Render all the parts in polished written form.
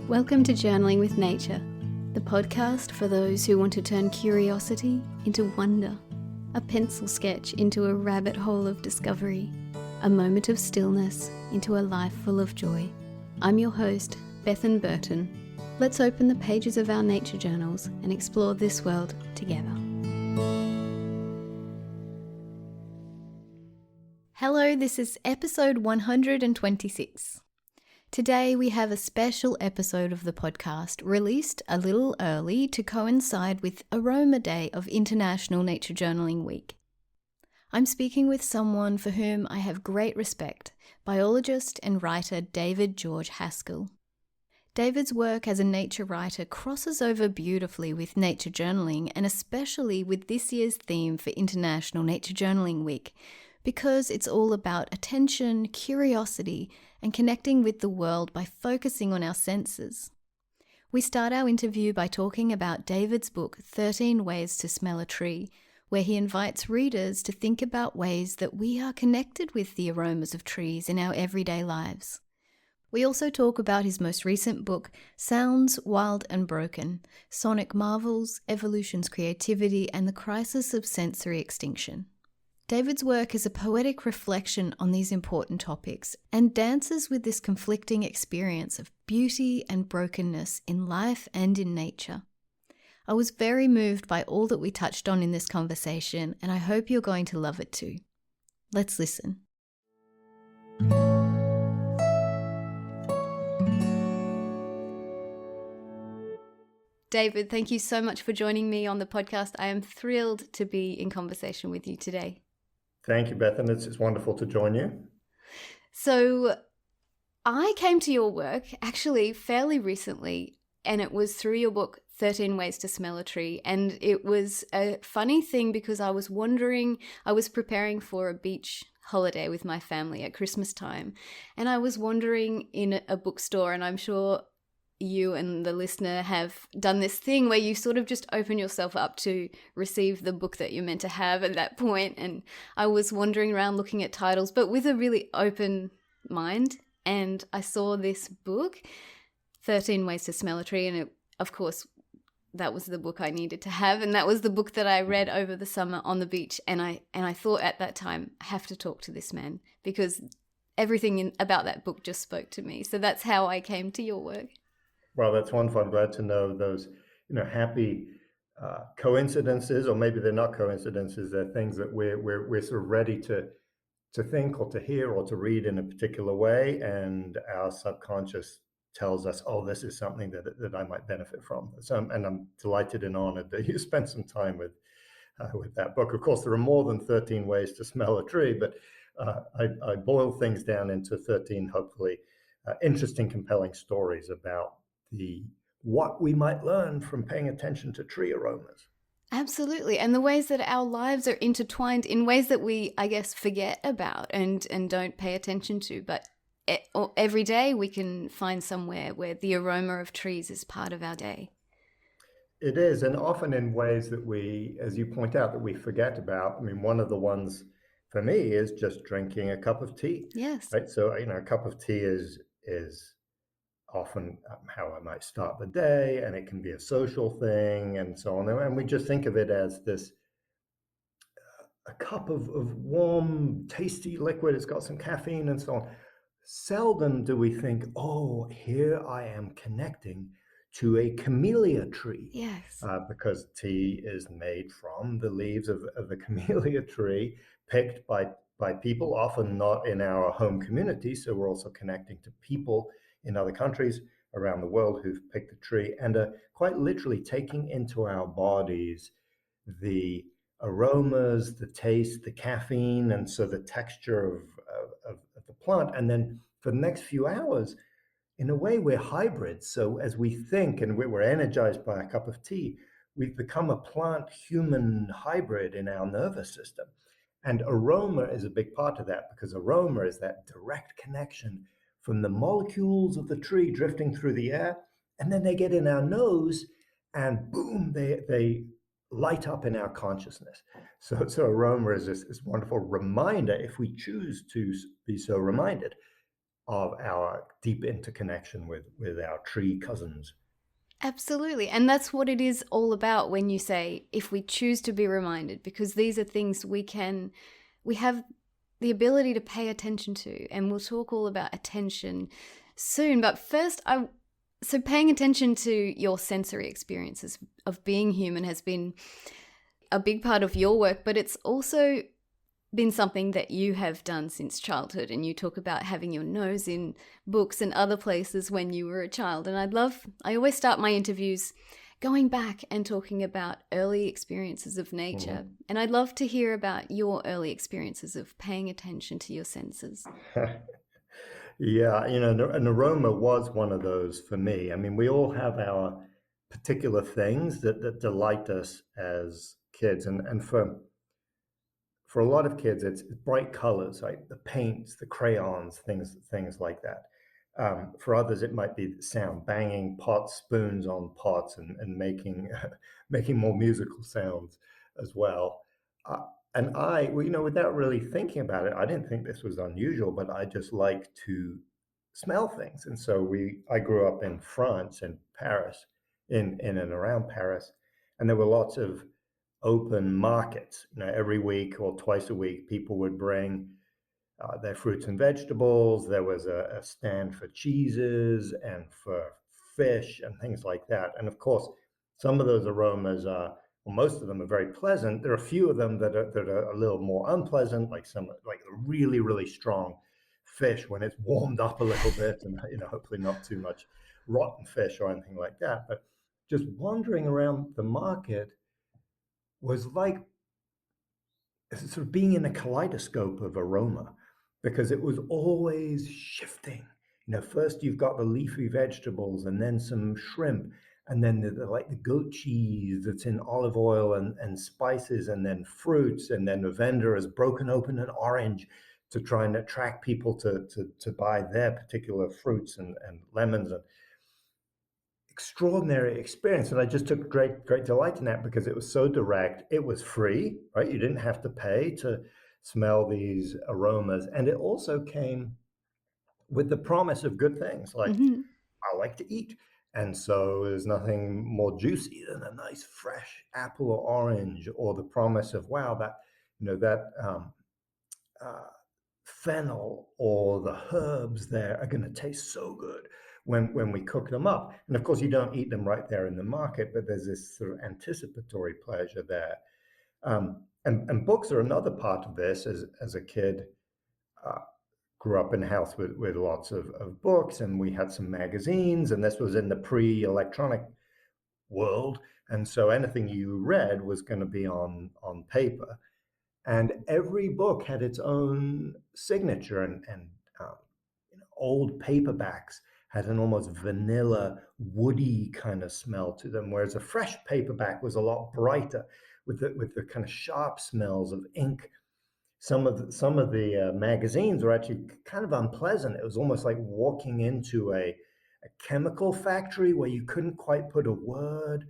Welcome to Journaling with Nature, the podcast for those who want to turn curiosity into wonder, a pencil sketch into a rabbit hole of discovery, a moment of stillness into a life full of joy. I'm your host, Bethan Burton. Let's open the pages of our nature journals and explore this world together. Hello, this is episode 126. Today we have a special episode of the podcast released a little early to coincide with Aroma Day of International Nature Journaling Week. I'm speaking with someone for whom I have great respect, biologist and writer George Haskell. David's work as a nature writer crosses over beautifully with nature journaling, and especially with this year's theme for International Nature Journaling Week, because it's all about attention, curiosity, and connecting with the world by focusing on our senses. We start our interview by talking about David's book, 13 Ways to Smell a Tree, where he invites readers to think about ways that we are connected with the aromas of trees in our everyday lives. We also talk about his most recent book, Sounds, Wild and Broken, Sonic Marvels, Evolution's Creativity, and the Crisis of Sensory Extinction. David's work is a poetic reflection on these important topics and dances with this conflicting experience of beauty and brokenness in life and in nature. I was very moved by all that we touched on in this conversation, and I hope you're going to love it too. Let's listen. David, thank you so much for joining me on the podcast. I am thrilled to be in conversation with you today. Thank you, Bethan. It's wonderful to join you. So I came to your work actually fairly recently, and it was through your book, 13 Ways to Smell a Tree. And it was a funny thing because I was preparing for a beach holiday with my family at Christmas time. And I was wandering in a bookstore, and I'm sure you and the listener have done this thing where you sort of just open yourself up to receive the book that you're meant to have at that point. And I was wandering around looking at titles, but with a really open mind. And I saw this book, 13 Ways to Smell a Tree. And of course, that was the book I needed to have. And that was the book that I read over the summer on the beach. And I thought at that time, I have to talk to this man because everything about that book just spoke to me. So that's how I came to your work. Well, that's wonderful. I'm glad to know those, happy coincidences, or maybe they're not coincidences. They're things that we're sort of ready to think or to hear or to read in a particular way, and our subconscious tells us, "Oh, this is something that I might benefit from." So, and I'm delighted and honored that you spent some time with that book. Of course, there are more than 13 ways to smell a tree, but I boil things down into 13, hopefully, interesting, compelling stories about what we might learn from paying attention to tree aromas. Absolutely. And the ways that our lives are intertwined in ways that we, I guess, forget about and don't pay attention to. But every day we can find somewhere where the aroma of trees is part of our day. It is, and often in ways that we, as you point out, that we forget about. I mean, one of the ones for me is just drinking a cup of tea. Yes. Right. So, a cup of tea is often how I might start the day, and it can be a social thing and so on. And we just think of it as this, a cup of warm, tasty liquid. It's got some caffeine and so on. Seldom do we think, oh, here I am connecting to a camellia tree. Yes. Because tea is made from the leaves of the camellia tree, picked by people, often not in our home community. So we're also connecting to people in other countries around the world who've picked the tree and are quite literally taking into our bodies the aromas, the taste, the caffeine, and so the texture of the plant. And then for the next few hours, in a way, we're hybrids. So as we think and we're energized by a cup of tea, we've become a plant-human hybrid in our nervous system. And aroma is a big part of that, because aroma is that direct connection from the molecules of the tree drifting through the air, and then they get in our nose, and boom, they light up in our consciousness. So aroma is this wonderful reminder, if we choose to be so reminded, of our deep interconnection with our tree cousins. Absolutely. And that's what it is all about when you say, if we choose to be reminded, because these are things we have the ability to pay attention to. And we'll talk all about attention soon. But first, so paying attention to your sensory experiences of being human has been a big part of your work, but it's also been something that you have done since childhood. And you talk about having your nose in books and other places when you were a child. And I always start my interviews going back and talking about early experiences of nature. Mm-hmm. And I'd love to hear about your early experiences of paying attention to your senses. Yeah, an aroma was one of those for me. I mean, we all have our particular things that delight us as kids. And for a lot of kids, it's bright colors, right? The paints, the crayons, things like that. For others, it might be sound, banging pots, spoons on pots, and making making more musical sounds as well. And without really thinking about it, I didn't think this was unusual, but I just like to smell things. And so I grew up in France, in Paris, in and around Paris, and there were lots of open markets. Every week or twice a week, people would bring their fruits and vegetables. There was a stand for cheeses and for fish and things like that. And of course, some of those aromas most of them are very pleasant. There are a few of them that are a little more unpleasant, like a really, really strong fish when it's warmed up a little bit, and hopefully not too much rotten fish or anything like that. But just wandering around the market was like sort of being in a kaleidoscope of aroma, because it was always shifting. First you've got the leafy vegetables, and then some shrimp, and then the goat cheese that's in olive oil and spices, and then fruits, and then the vendor has broken open an orange to try and attract people to buy their particular fruits and lemons. And extraordinary experience, and I just took great delight in that, because it was so direct. It was free, right? You didn't have to pay to smell these aromas, and it also came with the promise of good things, like Mm-hmm. I like to eat, and so there's nothing more juicy than a nice fresh apple or orange, or the promise of, wow, that fennel or the herbs there are going to taste so good when we cook them up. And of course, you don't eat them right there in the market, but there's this sort of anticipatory pleasure there. And books are another part of this. As a kid, grew up in a house with lots of books, and we had some magazines, and this was in the pre-electronic world. And so anything you read was going to be on paper. And every book had its own signature, and old paperbacks had an almost vanilla, woody kind of smell to them, whereas a fresh paperback was a lot brighter, with the kind of sharp smells of ink. Some of the magazines were actually kind of unpleasant. It was almost like walking into a chemical factory where you couldn't quite put a word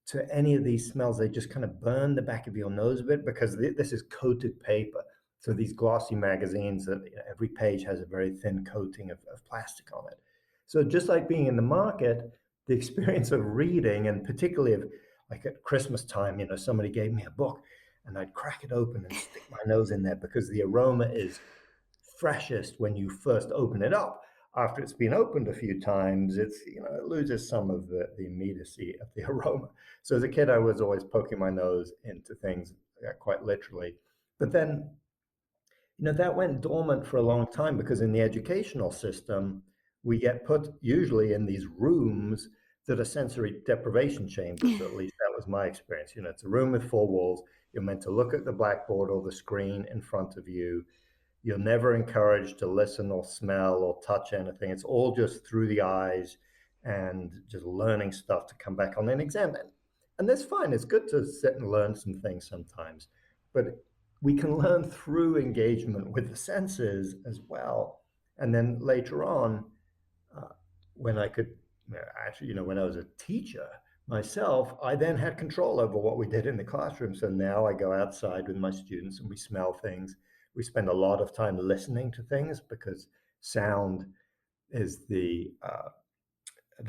to any of these smells. They just kind of burn the back of your nose a bit, because this is coated paper. So these glossy magazines, that every page has a very thin coating of plastic on it. So just like being in the market, the experience of reading, and particularly of like at Christmas time, somebody gave me a book, and I'd crack it open and stick my nose in there, because the aroma is freshest when you first open it up. After it's been opened a few times, it loses some of the immediacy of the aroma. So as a kid, I was always poking my nose into things, quite literally. But then, that went dormant for a long time, because in the educational system, we get put usually in these rooms that are sensory deprivation chambers. At least that was my experience. It's a room with four walls. You're meant to look at the blackboard or the screen in front of you. You're never encouraged to listen or smell or touch anything. It's all just through the eyes, and just learning stuff to come back on an exam. And that's fine. It's good to sit and learn some things sometimes. But we can learn through engagement with the senses as well. And then later on, when I could actually, when I was a teacher myself, I then had control over what we did in the classroom. So now I go outside with my students, and we smell things. We spend a lot of time listening to things, because sound is the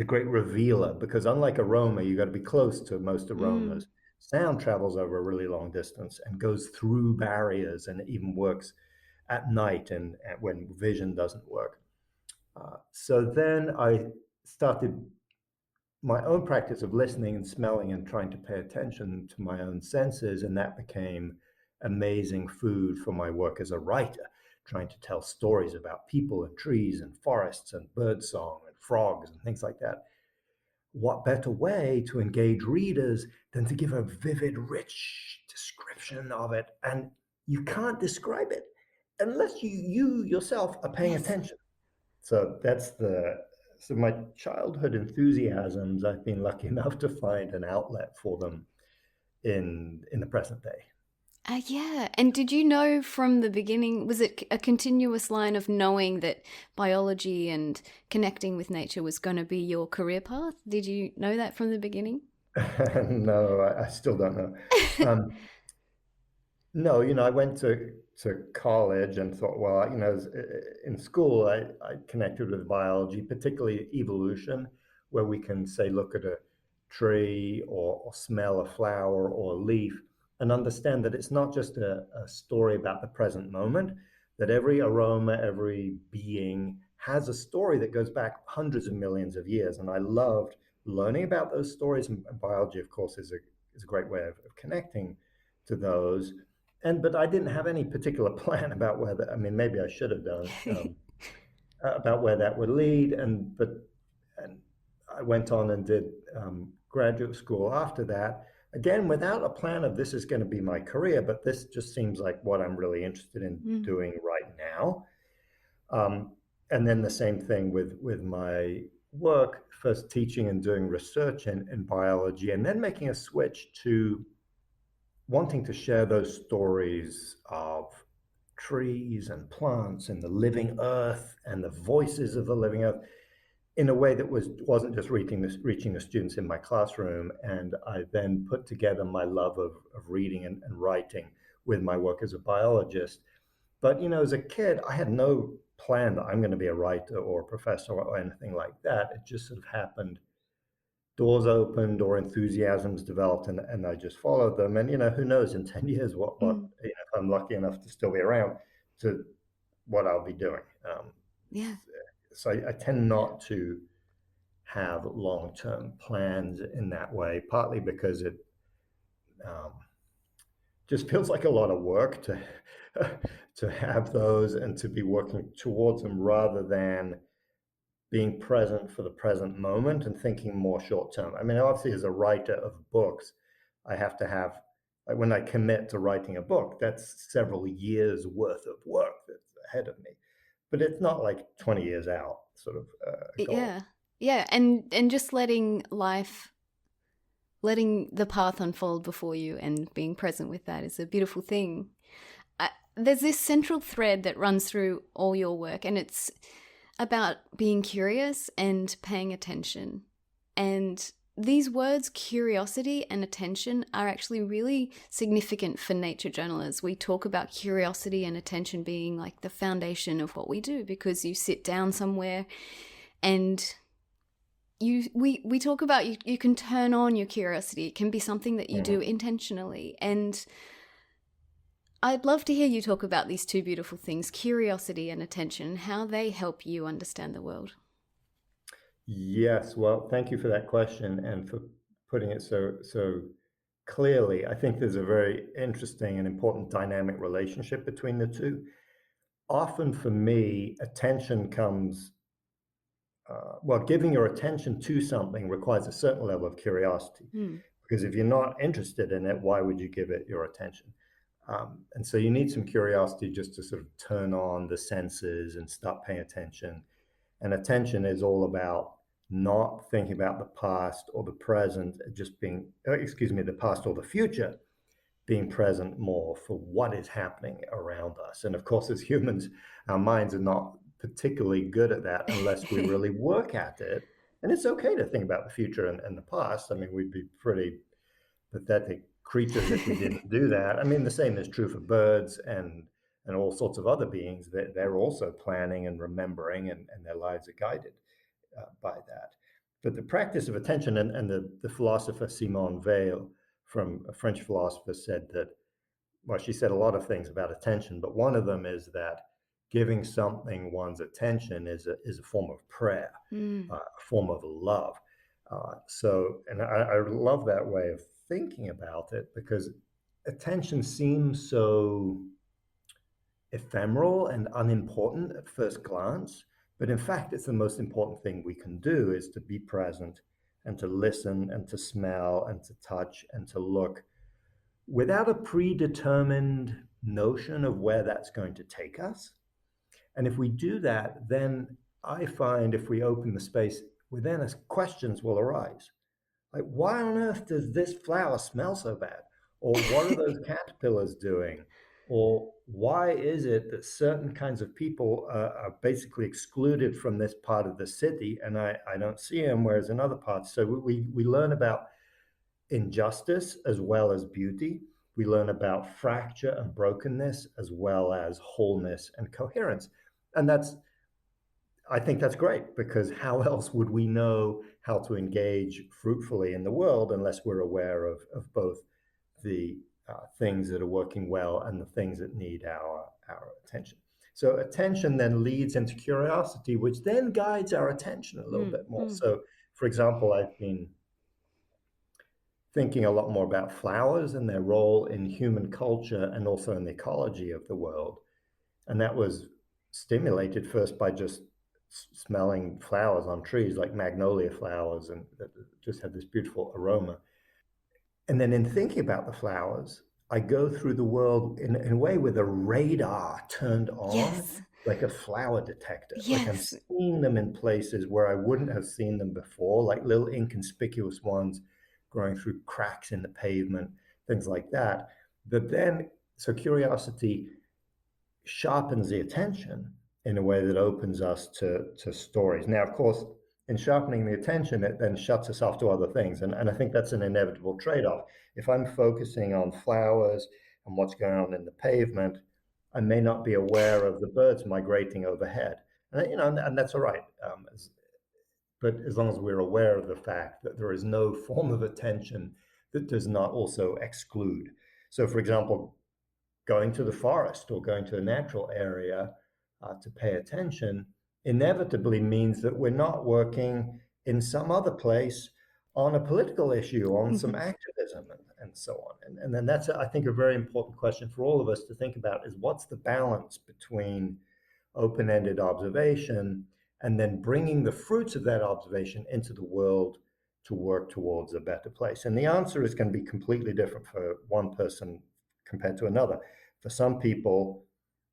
great revealer, because unlike aroma, you got to be close to most Mm. aromas. Sound travels over a really long distance and goes through barriers, and it even works at night and when vision doesn't work. So then I started my own practice of listening and smelling and trying to pay attention to my own senses, and that became amazing food for my work as a writer, trying to tell stories about people and trees and forests and birdsong and frogs and things like that. What better way to engage readers than to give a vivid, rich description of it? And you can't describe it unless you yourself are paying Yes. attention. So so my childhood enthusiasms, I've been lucky enough to find an outlet for them in the present day. Yeah. And did you know from the beginning, was it a continuous line of knowing that biology and connecting with nature was going to be your career path? Did you know that from the beginning? No, I still don't know. Um, No, I went to college and thought, well, in school, I connected with biology, particularly evolution, where we can say, look at a tree or smell a flower or a leaf and understand that it's not just a story about the present moment, that every aroma, every being has a story that goes back hundreds of millions of years. And I loved learning about those stories. And biology, of course, is a great way of connecting to those. But I didn't have any particular plan about whether, I mean, maybe I should have done, about where that would lead. And I went on and did graduate school after that, again, without a plan of this is going to be my career, but this just seems like what I'm really interested in Mm. doing right now. Um, and then the same thing with my work, first teaching and doing research in biology, and then making a switch to wanting to share those stories of trees and plants and the living earth and the voices of the living earth in a way that wasn't just reaching the students in my classroom. And I then put together my love of reading and writing with my work as a biologist. But as a kid, I had no plan that I'm going to be a writer or a professor or anything like that. It just sort of happened. Doors opened or enthusiasms developed, and I just followed them. And who knows in 10 years what Mm. if I'm lucky enough to still be around, to what I'll be doing. Yeah. So I tend not to have long-term plans in that way, partly because it um, just feels like a lot of work to to have those and to be working towards them, rather than being present for the present moment and thinking more short term. I mean, obviously, as a writer of books, I have to have, like, when I commit to writing a book, that's several years worth of work that's ahead of me. But it's not like 20 years out sort of goal. Yeah. Yeah. And just letting the path unfold before you and being present with that is a beautiful thing. There's this central thread that runs through all your work, and it's about being curious and paying attention. And these words, curiosity and attention, are actually really significant for nature journalists. We talk about curiosity and attention being like the foundation of what we do, because you sit down somewhere and we talk about you can turn on your curiosity. It can be something that you do intentionally. And I'd love to hear you talk about these two beautiful things, curiosity and attention, how they help you understand the world. Yes, well, thank you for that question and for putting it so clearly. I think there's a very interesting and important dynamic relationship between the two. Often for me, attention comes, well, giving your attention to something requires a certain level of curiosity. Mm. Because if you're not interested in it, why would you give it your attention? And so you need some curiosity just to sort of turn on the senses and start paying attention. And attention is all about not thinking about the past or the present, just being, the past or the future, being present more for what is happening around us. And of course, as humans, our minds are not particularly good at that unless we really work at it. And it's okay to think about the future and the past. I mean, we'd be pretty pathetic creatures if we didn't do that. I mean, the same is true for birds and and all sorts of other beings, they're also planning and remembering, and their lives are guided by that. But the practice of attention, and the philosopher Simone Weil, from a French philosopher, said that, well, she said a lot of things about attention, but one of them is that giving something one's attention is a form of prayer, a form of love. And I love that way of thinking about it, because attention seems so ephemeral and unimportant at first glance, but in fact, it's the most important thing we can do, is to be present and to listen and to smell and to touch and to look without a predetermined notion of where that's going to take us. And if we do that, then I find if we open the space within us, questions will arise. Like, why on earth does this flower smell so bad? Or what are those caterpillars doing? Or why is it that certain kinds of people are basically excluded from this part of the city, and I don't see them, whereas in other parts? So we learn about injustice as well as beauty. We learn about fracture and brokenness as well as wholeness and coherence. And I think that's great, because how else would we know how to engage fruitfully in the world unless we're aware of both the things that are working well and the things that need our attention. So attention then leads into curiosity, which then guides our attention a little bit more. So, for example, I've been thinking a lot more about flowers and their role in human culture and also in the ecology of the world. And that was stimulated first by just smelling flowers on trees, like magnolia flowers, and that just had this beautiful aroma. And then in thinking about the flowers, I go through the world in a way with a radar turned on, Yes. like a flower detector. Yes. Like I'm seeing them in places where I wouldn't have seen them before, like little inconspicuous ones growing through cracks in the pavement, things like that. But then, so curiosity sharpens the attention in a way that opens us to stories. Now, of course, in sharpening the attention, it then shuts us off to other things. And I think that's an inevitable trade-off. If I'm focusing on flowers and what's going on in the pavement, I may not be aware of the birds migrating overhead. And that's all right. But as long as we're aware of the fact that there is no form of attention that does not also exclude. So, for example, going to the forest or going to a natural area to pay attention inevitably means that we're not working in some other place on a political issue, on some activism, and so on. And then that's, I think, a very important question for all of us to think about, is what's the balance between open-ended observation and then bringing the fruits of that observation into the world to work towards a better place? And the answer is going to be completely different for one person compared to another. For some people,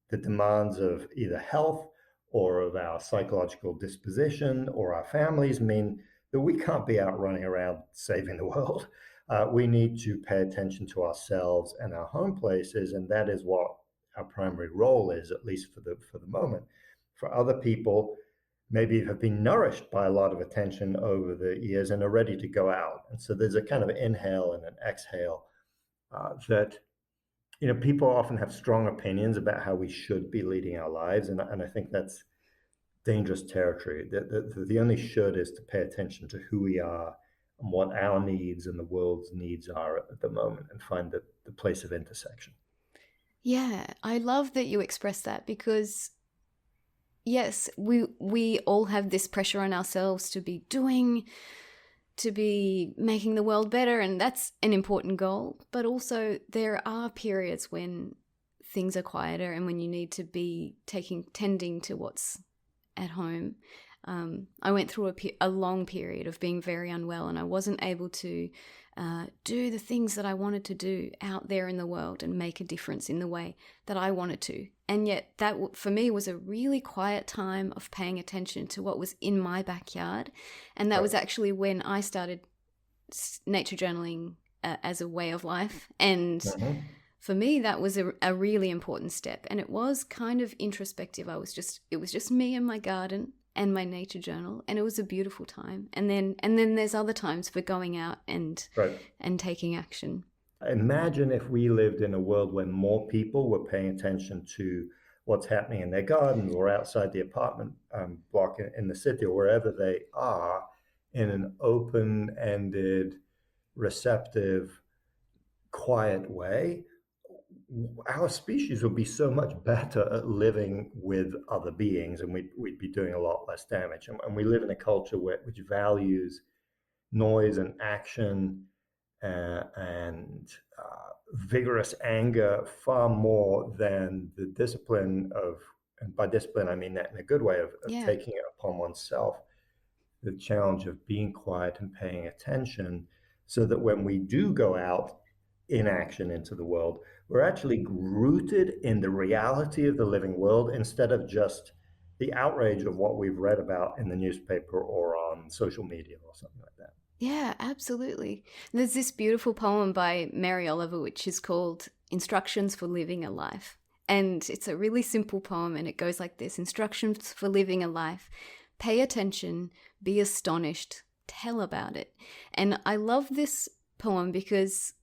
the demands of either health or of our psychological disposition or our families mean that we can't be out running around saving the world. We need to pay attention to ourselves and our home places, and that is what our primary role is, at least for the moment. For other people, maybe have been nourished by a lot of attention over the years and are ready to go out. And so there's a kind of inhale and an exhale that people often have strong opinions about how we should be leading our lives, and I think that's dangerous territory. The only should is to pay attention to who we are and what our needs and the world's needs are at the moment, and find the place of intersection. Yeah, I love that you express that, because yes, we all have this pressure on ourselves to be making the world better, and that's an important goal. But also there are periods when things are quieter and when you need to be tending to what's at home. I went through a long period of being very unwell, and I wasn't able to do the things that I wanted to do out there in the world and make a difference in the way that I wanted to. And yet that for me was a really quiet time of paying attention to what was in my backyard. And that was actually when I started nature journaling as a way of life. And for me, that was a really important step. And it was kind of introspective. It was just me and my garden and my nature journal, and it was a beautiful time. And then there's other times for going out and taking action. Imagine if we lived in a world where more people were paying attention to what's happening in their gardens or outside the apartment block in the city or wherever they are, in an open-ended, receptive, quiet way. Our species would be so much better at living with other beings, and we'd be doing a lot less damage. And we live in a culture which values noise and action and vigorous anger far more than the discipline of, and by discipline I mean that in a good way, of taking it upon oneself, the challenge of being quiet and paying attention, so that when we do go out in action into the world, we're actually rooted in the reality of the living world instead of just the outrage of what we've read about in the newspaper or on social media or something like that. Yeah, absolutely. There's this beautiful poem by Mary Oliver, which is called Instructions for Living a Life. And it's a really simple poem, and it goes like this: Instructions for living a life. Pay attention, be astonished, tell about it. And I love this poem because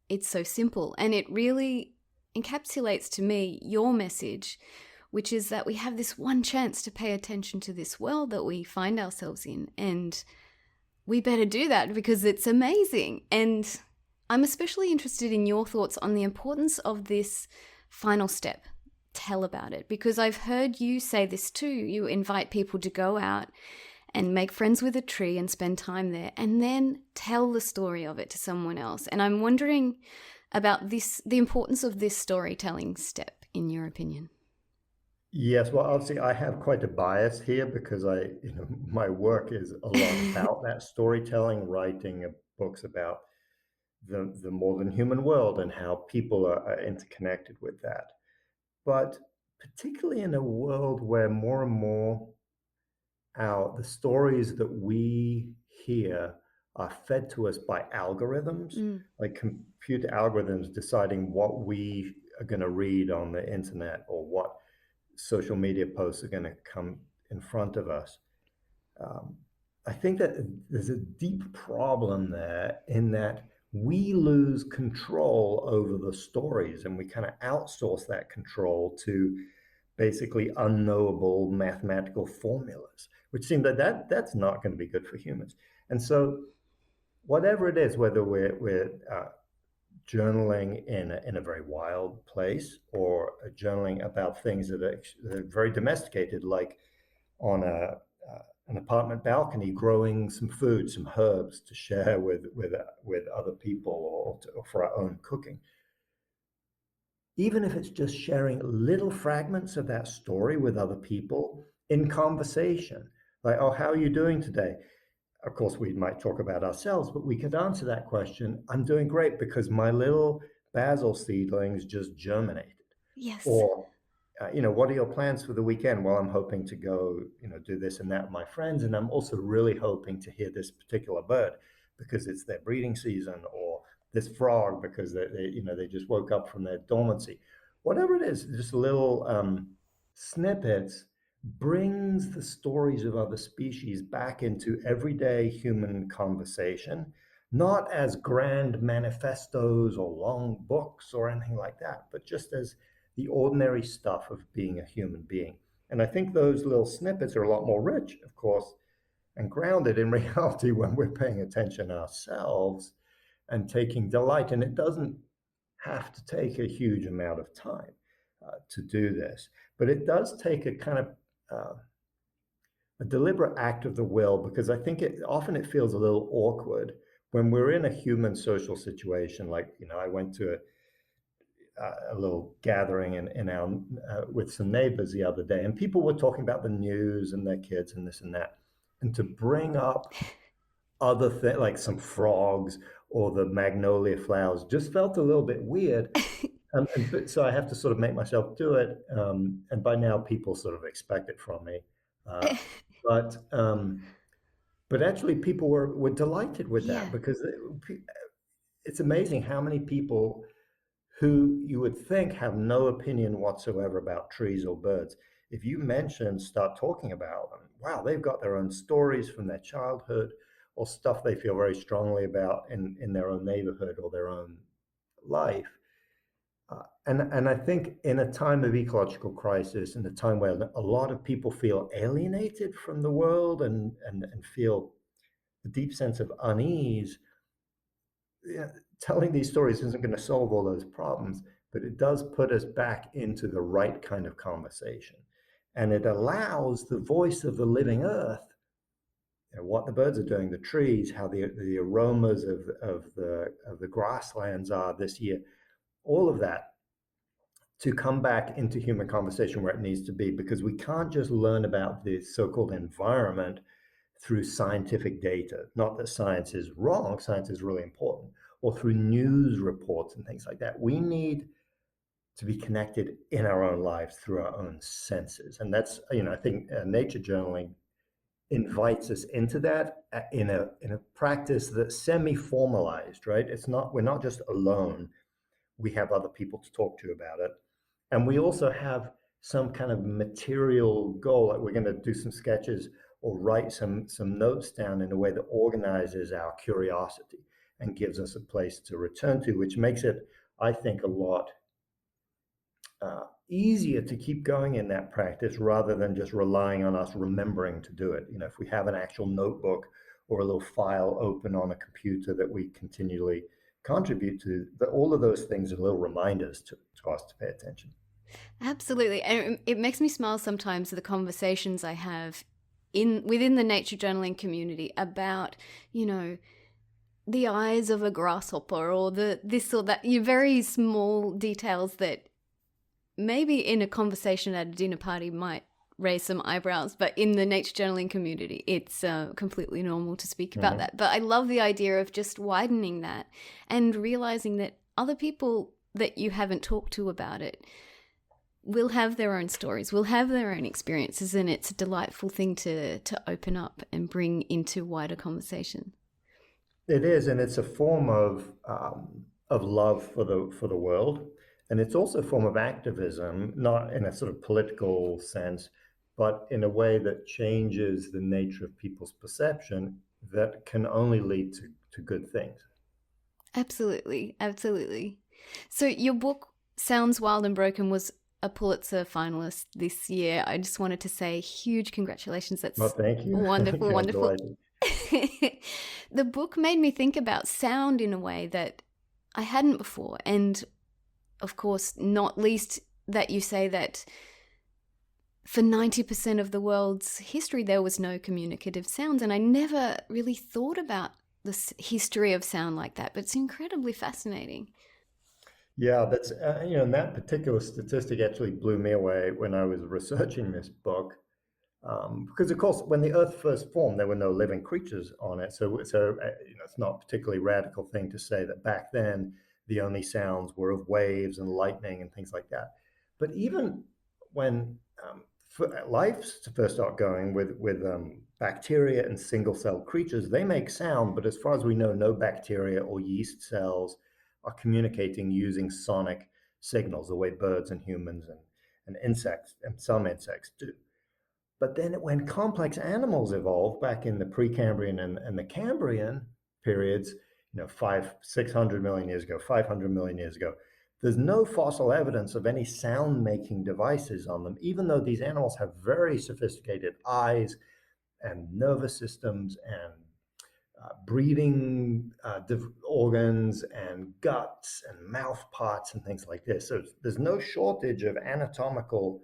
it's so simple, and it really encapsulates to me your message, which is that we have this one chance to pay attention to this world that we find ourselves in, and we better do that because it's amazing. And I'm especially interested in your thoughts on the importance of this final step, tell about it, because I've heard you say this too. You invite people to go out and make friends with a tree and spend time there, and then tell the story of it to someone else. And I'm wondering about this, the importance of this storytelling step, in your opinion. Yes, well, obviously, I have quite a bias here because my work is a lot about that storytelling, writing books about the more than human world and how people are interconnected with that. But particularly in a world where more and more the stories that we hear are fed to us by algorithms, like computer algorithms deciding what we are going to read on the internet or what social media posts are going to come in front of us. I think that there's a deep problem there in that we lose control over the stories, and we kind of outsource that control to basically unknowable mathematical formulas, which seem that's not going to be good for humans. And so whatever it is, whether we're journaling in a very wild place or journaling about things that are very domesticated, like on an apartment balcony, growing some food, some herbs to share with other people or for our own cooking. Even if it's just sharing little fragments of that story with other people in conversation, like, oh, how are you doing today? Of course, we might talk about ourselves, but we could answer that question. I'm doing great because my little basil seedlings just germinated. Yes. Or, what are your plans for the weekend? Well, I'm hoping to go, do this and that with my friends. And I'm also really hoping to hear this particular bird because it's their breeding season, or this frog because they just woke up from their dormancy. Whatever it is, just little snippets brings the stories of other species back into everyday human conversation, not as grand manifestos or long books or anything like that, but just as the ordinary stuff of being a human being. And I think those little snippets are a lot more rich, of course, and grounded in reality when we're paying attention ourselves and taking delight. And it doesn't have to take a huge amount of time to do this, but it does take a kind of a deliberate act of the will, because I think often it feels a little awkward when we're in a human social situation. Like, I went to a little gathering in our with some neighbors the other day, and people were talking about the news and their kids and this and that, and to bring up other things like some frogs or the magnolia flowers just felt a little bit weird. So I have to sort of make myself do it. And by now people sort of expect it from me. But actually people were delighted with that, because it's amazing how many people who you would think have no opinion whatsoever about trees or birds, if you start talking about them, wow, they've got their own stories from their childhood or stuff they feel very strongly about in their own neighborhood or their own life. And I think in a time of ecological crisis, in a time where a lot of people feel alienated from the world and feel a deep sense of unease, yeah, telling these stories isn't going to solve all those problems, but it does put us back into the right kind of conversation. And it allows the voice of the living earth, what the birds are doing, the trees, how the aromas of the grasslands are this year, all of that to come back into human conversation where it needs to be, because we can't just learn about the so-called environment through scientific data. Not that science is wrong, science is really important, or through news reports and things like that. We need to be connected in our own lives through our own senses. And that's, I think nature journaling invites us into that in a practice that's semi-formalized, right? We're not just alone. We have other people to talk to about it. And we also have some kind of material goal, like we're going to do some sketches or write some notes down in a way that organizes our curiosity and gives us a place to return to, which makes it, I think, a lot easier to keep going in that practice rather than just relying on us remembering to do it. If we have an actual notebook or a little file open on a computer that we continually contribute to, that all of those things are little reminders to us to pay attention. Absolutely. And it makes me smile sometimes, the conversations I have within the nature journaling community about, the eyes of a grasshopper or this or that, very small details that maybe in a conversation at a dinner party might raise some eyebrows, but in the nature journaling community, it's completely normal to speak about that. But I love the idea of just widening that and realizing that other people that you haven't talked to about it will have their own stories, will have their own experiences, and it's a delightful thing to open up and bring into wider conversation. It is, and it's a form of love for the world. And it's also a form of activism, not in a sort of political sense, but in a way that changes the nature of people's perception that can only lead to good things. Absolutely, absolutely. So your book, Sounds Wild and Broken, was a Pulitzer finalist this year. I just wanted to say huge congratulations. That's thank you. Wonderful, wonderful. The book made me think about sound in a way that I hadn't before. And of course, not least that you say that for 90% of the world's history, there was no communicative sounds. And I never really thought about the history of sound like that, but it's incredibly fascinating. Yeah, that's, and that particular statistic actually blew me away when I was researching this book. Because of course, when the Earth first formed, there were no living creatures on it. So it's not a particularly radical thing to say that back then the only sounds were of waves and lightning and things like that. But even when life first started going with bacteria and single-celled creatures, they make sound. But as far as we know, no bacteria or yeast cells are communicating using sonic signals the way birds and humans and insects and some insects do. But then when complex animals evolved back in the Precambrian and the Cambrian periods, 600 million years ago, 500 million years ago, there's no fossil evidence of any sound-making devices on them, even though these animals have very sophisticated eyes and nervous systems and breathing organs and guts and mouth parts and things like this. So there's no shortage of anatomical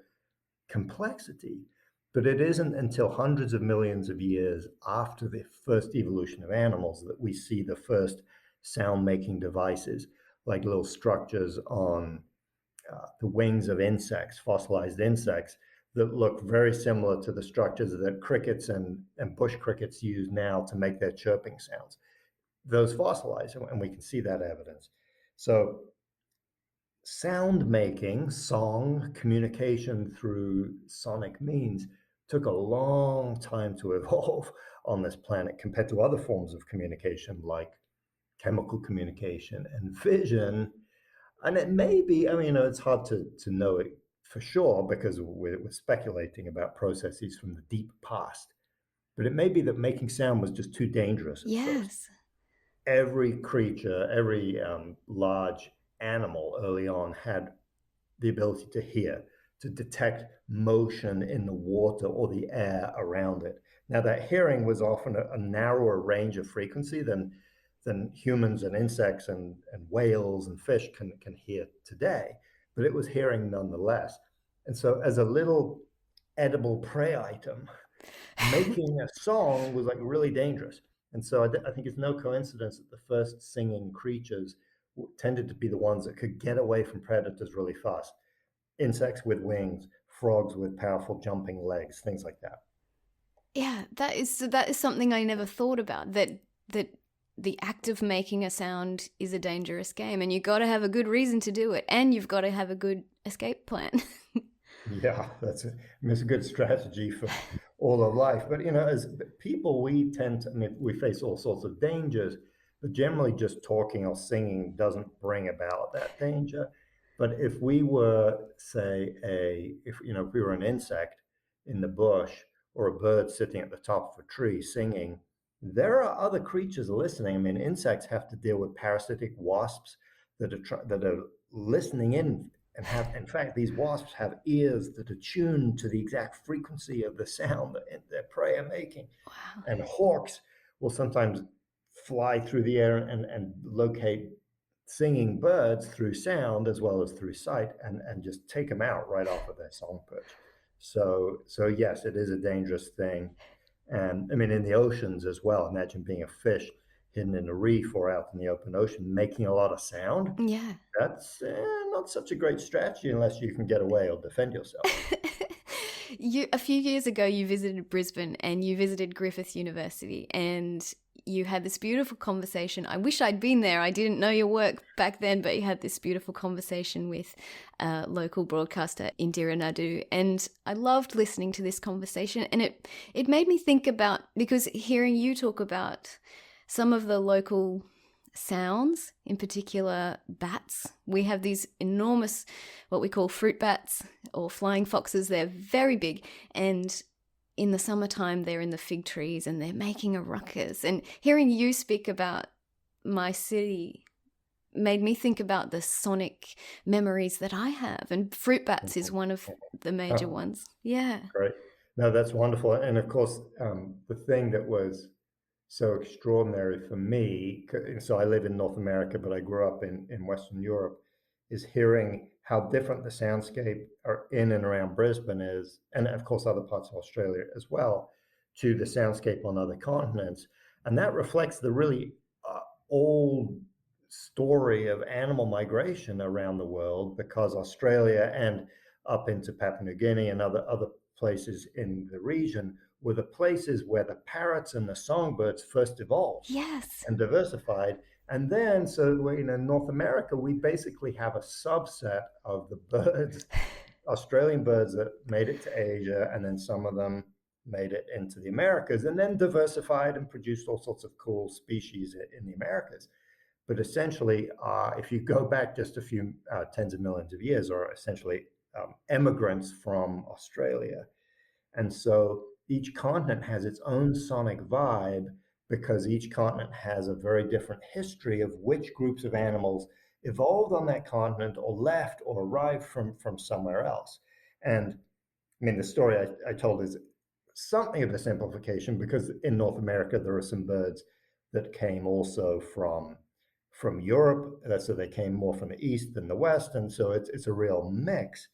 complexity. But it isn't until hundreds of millions of years after the first evolution of animals that we see the first sound-making devices, like little structures on the wings of insects, fossilized insects, that look very similar to the structures that crickets and bush crickets use now to make their chirping sounds. Those fossilize, and we can see that evidence. So sound making, song, communication through sonic means took a long time to evolve on this planet compared to other forms of communication like chemical communication and vision. And it may be, it's hard to know it for sure because we're speculating about processes from the deep past. But it may be that making sound was just too dangerous at first. Every creature, every large animal early on had the ability to hear, to detect motion in the water or the air around it. Now, that hearing was often a narrower range of frequency than humans and insects and whales and fish can hear today, but it was hearing nonetheless. And so, as a little edible prey item, making a song was like really dangerous. And so I think it's no coincidence that the first singing creatures tended to be the ones that could get away from predators really fast. Insects with wings, frogs with powerful jumping legs, things like that. Yeah, that is something I never thought about, that the act of making a sound is a dangerous game, and you got to have a good reason to do it, and you've got to have a good escape plan. Yeah, it's a good strategy for all of life. But as people, we tend to, we face all sorts of dangers, but generally just talking or singing doesn't bring about that danger. But if we were, say, if we were an insect in the bush or a bird sitting at the top of a tree singing, there are other creatures listening. I mean, insects have to deal with parasitic wasps that are listening in and in fact, these wasps have ears that are tuned to the exact frequency of the sound that their prey are making. Wow. And hawks will sometimes fly through the air and locate singing birds through sound as well as through sight and just take them out right off of their song perch. So yes, it is a dangerous thing. And I mean, in the oceans as well, imagine being a fish hidden in a reef or out in the open ocean, making a lot of sound. Yeah. That's not such a great strategy unless you can get away or defend yourself. A few years ago, you visited Brisbane and you visited Griffith University, and you had this beautiful conversation. I wish I'd been there. I didn't know your work back then, but you had this beautiful conversation with a local broadcaster, Indira Naidu, and I loved listening to this conversation. And it made me think about, because hearing you talk about some of the local sounds, in particular bats. We have these enormous, what we call fruit bats or flying foxes. They're very big, and in the summertime they're in the fig trees and they're making a ruckus. And hearing you speak about my city made me think about the sonic memories that I have, and fruit bats is one of the major ones. Yeah. Great. No, that's wonderful. And of course, the thing that was so extraordinary for me, so I live in North America, but I grew up in Western Europe, is hearing how different the soundscape in and around Brisbane is, and of course other parts of Australia as well, to the soundscape on other continents. And that reflects the really old story of animal migration around the world, because Australia and up into Papua New Guinea and other places in the region were the places where the parrots and the songbirds first evolved. Yes. And diversified. And then, so in North America, we basically have a subset of the birds, Australian birds that made it to Asia, and then some of them made it into the Americas, and then diversified and produced all sorts of cool species in the Americas. But essentially, if you go back just a few tens of millions of years, or essentially immigrants from Australia. And so each continent has its own sonic vibe, because each continent has a very different history of which groups of animals evolved on that continent or left or arrived from somewhere else. And I mean, the story I told is something of a simplification, because in North America, there are some birds that came also from Europe. So they came more from the east than the west. And so it's a real mix.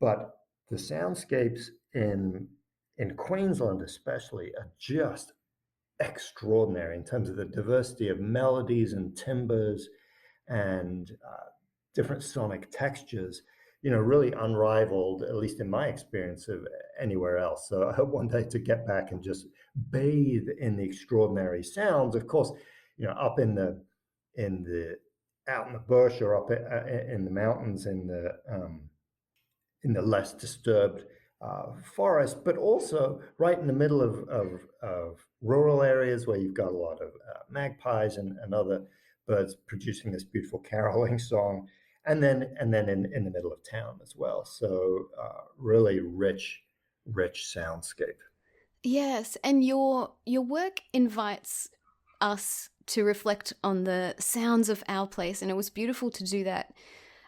But the soundscapes in Queensland especially are just extraordinary in terms of the diversity of melodies and timbres and different sonic textures, really unrivaled, at least in my experience, of anywhere else. So I hope one day to get back and just bathe in the extraordinary sounds. Of course, up out in the bush, or up in the mountains, in the less disturbed forest, but also right in the middle of rural areas where you've got a lot of magpies and other birds producing this beautiful caroling song, and then in the middle of town as well. So really rich soundscape. Yes, and your work invites us to reflect on the sounds of our place. And it was beautiful to do that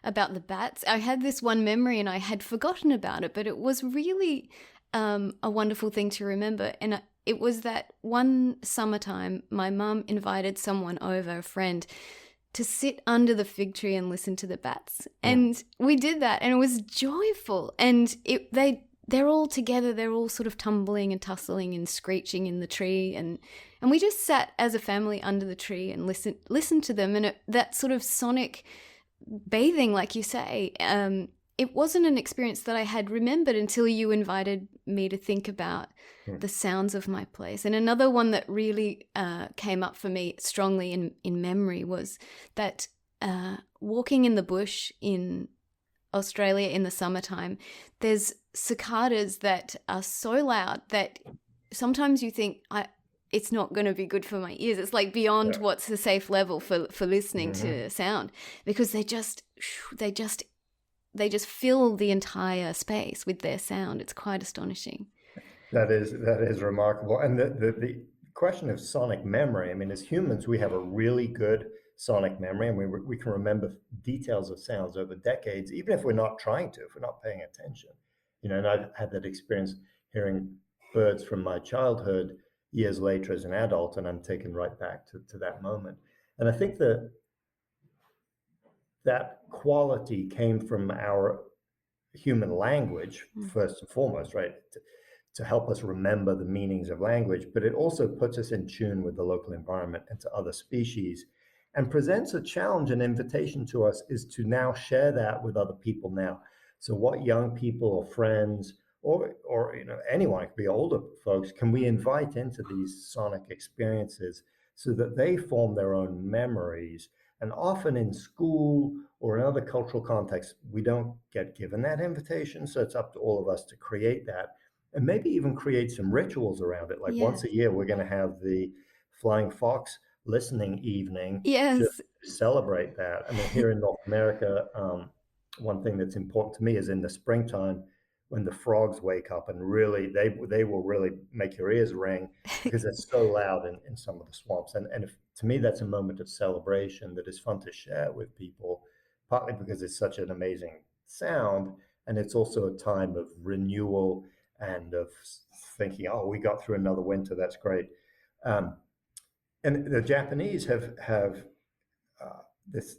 about the bats. I had this one memory and I had forgotten about it, but it was really a wonderful thing to remember. And it was that one summertime, my mum invited someone over, a friend, to sit under the fig tree and listen to the bats. And we did that, and it was joyful. And they're all together, they're all sort of tumbling and tussling and screeching in the tree. And we just sat as a family under the tree and listened to them. And that sort of sonic bathing, like you say, it wasn't an experience that I had remembered until you invited me to think about the sounds of my place. And another one that really came up for me strongly in memory was that walking in the bush in Australia in the summertime, there's cicadas that are so loud that sometimes you think, it's not going to be good for my ears. It's like beyond what's the safe level for listening to sound, because they just fill the entire space with their sound. It's quite astonishing. That is remarkable. And the question of sonic memory, I mean, as humans, we have a really good sonic memory, and we can remember details of sounds over decades, even if we're not trying to, if we're not paying attention. And I've had that experience hearing birds from my childhood years later as an adult, and I'm taken right back to that moment. And I think that quality came from our human language, first and foremost, right? To help us remember the meanings of language, but it also puts us in tune with the local environment and to other species, and presents a challenge. An invitation to us is to now share that with other people now. So what young people or friends or anyone, it could be older folks, can we invite into these sonic experiences so that they form their own memories? And often in school or in other cultural contexts, we don't get given that invitation. So it's up to all of us to create that, and maybe even create some rituals around it. Like once a year, we're going to have the Flying Fox listening evening just to celebrate that. I mean, here in North America, one thing that's important to me is in the springtime, when the frogs wake up, and really they will really make your ears ring because it's so loud in some of the swamps. And to me, that's a moment of celebration that is fun to share with people, partly because it's such an amazing sound, and it's also a time of renewal and of thinking, oh, we got through another winter, that's great. And the Japanese have this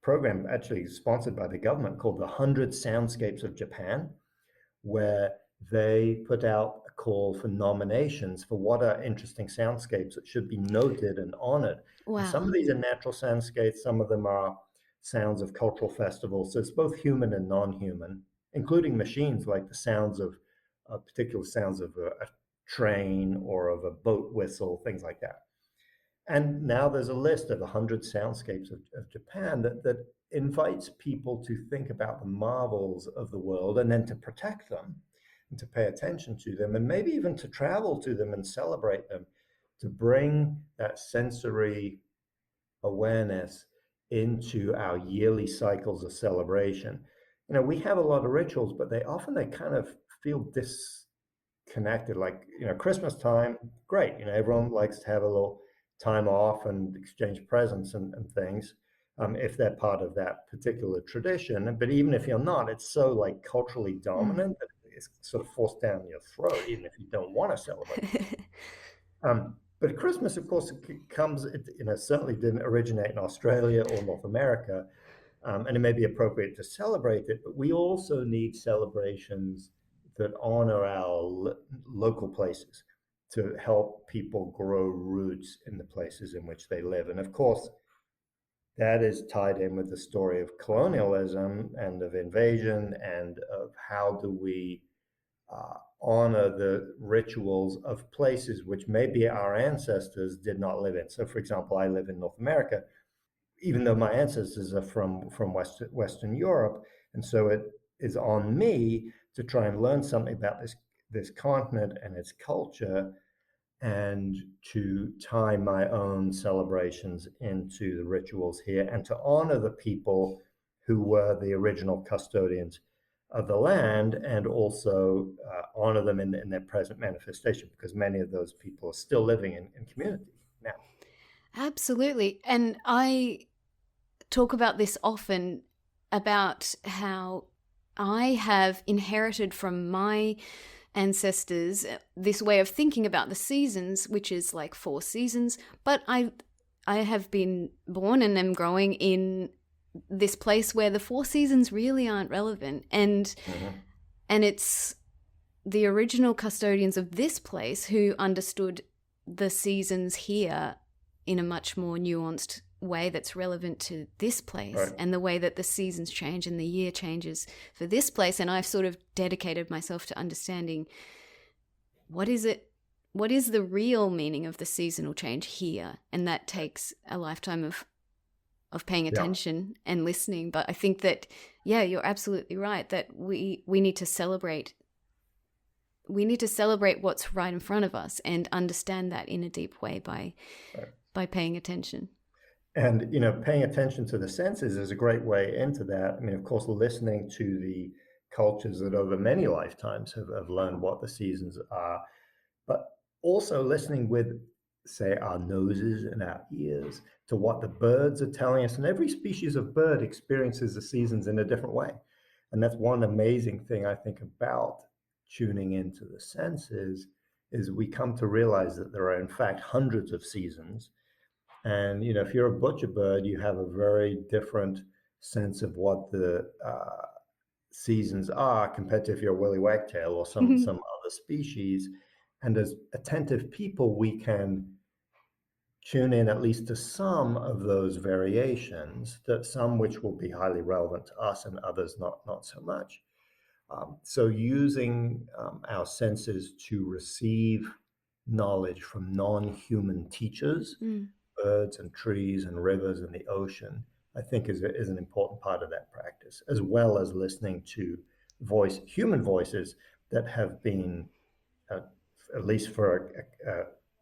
program actually sponsored by the government called the 100 Soundscapes of Japan, where they put out a call for nominations for what are interesting soundscapes that should be noted and honored. Wow. And some of these are natural soundscapes, some of them are sounds of cultural festivals. So it's both human and non-human, including machines, like the sounds of particular sounds of a train or of a boat whistle, things like that. And now there's a list of 100 soundscapes of Japan that invites people to think about the marvels of the world, and then to protect them and to pay attention to them, and maybe even to travel to them and celebrate them, to bring that sensory awareness into our yearly cycles of celebration. We have a lot of rituals, but they kind of feel disconnected. Like, Christmas time, great. Everyone likes to have a little time off and exchange presents and things, if they're part of that particular tradition. But even if you're not, it's so like culturally dominant that it's sort of forced down your throat, even if you don't want to celebrate. But Christmas, of course, comes, certainly didn't originate in Australia or North America, and it may be appropriate to celebrate it, but we also need celebrations that honor our local places, to help people grow roots in the places in which they live. And of course, that is tied in with the story of colonialism and of invasion, and of how do we honor the rituals of places which maybe our ancestors did not live in. So, for example, I live in North America, even though my ancestors are from Western Europe. And so it is on me to try and learn something about this continent and its culture, and to tie my own celebrations into the rituals here, and to honor the people who were the original custodians of the land, and also honor them in their present manifestation, because many of those people are still living in community now. Absolutely. And I talk about this often, about how I have inherited from my ancestors this way of thinking about the seasons, which is like 4 seasons. But I have been born and am growing in this place where the 4 seasons really aren't relevant. And it's the original custodians of this place who understood the seasons here in a much more nuanced way that's relevant to this place, Right. and the way that the seasons change and the year changes for this place. And I've sort of dedicated myself to understanding what is the real meaning of the seasonal change here. And that takes a lifetime of paying attention and listening. But I think that, yeah, you're absolutely right, that we need to celebrate. We need to celebrate what's right in front of us and understand that in a deep way by paying attention. And, paying attention to the senses is a great way into that. I mean, of course, listening to the cultures that over many lifetimes have learned what the seasons are, but also listening with, say, our noses and our ears to what the birds are telling us. And every species of bird experiences the seasons in a different way. And that's one amazing thing I think about tuning into the senses, is we come to realize that there are, in fact, hundreds of seasons. And, if you're a butcher bird, you have a very different sense of what the seasons are compared to if you're a willy wagtail or some other species. And as attentive people, we can tune in at least to some of those variations, that some which will be highly relevant to us and others not so much. So using our senses to receive knowledge from non-human teachers, birds and trees and rivers and the ocean, I think is an important part of that practice, as well as listening to human voices that have been, at least for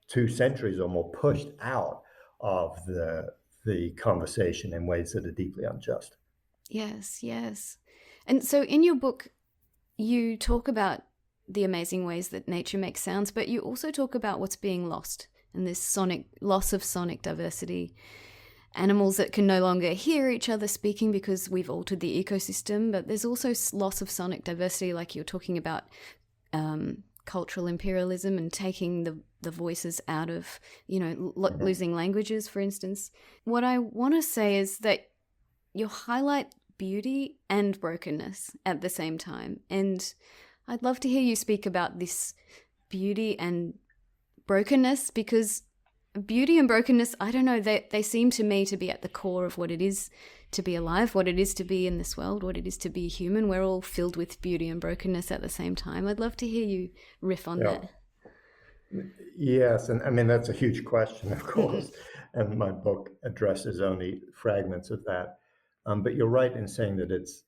2 centuries or more, pushed out of the conversation in ways that are deeply unjust. Yes. And so in your book, you talk about the amazing ways that nature makes sounds, but you also talk about what's being lost and this loss of sonic diversity. Animals that can no longer hear each other speaking because we've altered the ecosystem, but there's also loss of sonic diversity, like you're talking about cultural imperialism and taking the voices out of, losing languages, for instance. What I want to say is that you highlight beauty and brokenness at the same time. And I'd love to hear you speak about this beauty and brokenness, because beauty and brokenness, I don't know, they seem to me to be at the core of what it is to be alive, what it is to be in this world, what it is to be human. We're all filled with beauty and brokenness at the same time. I'd love to hear you riff on that. Yes, and I mean, that's a huge question, of course, and my book addresses only fragments of that. But you're right in saying that it's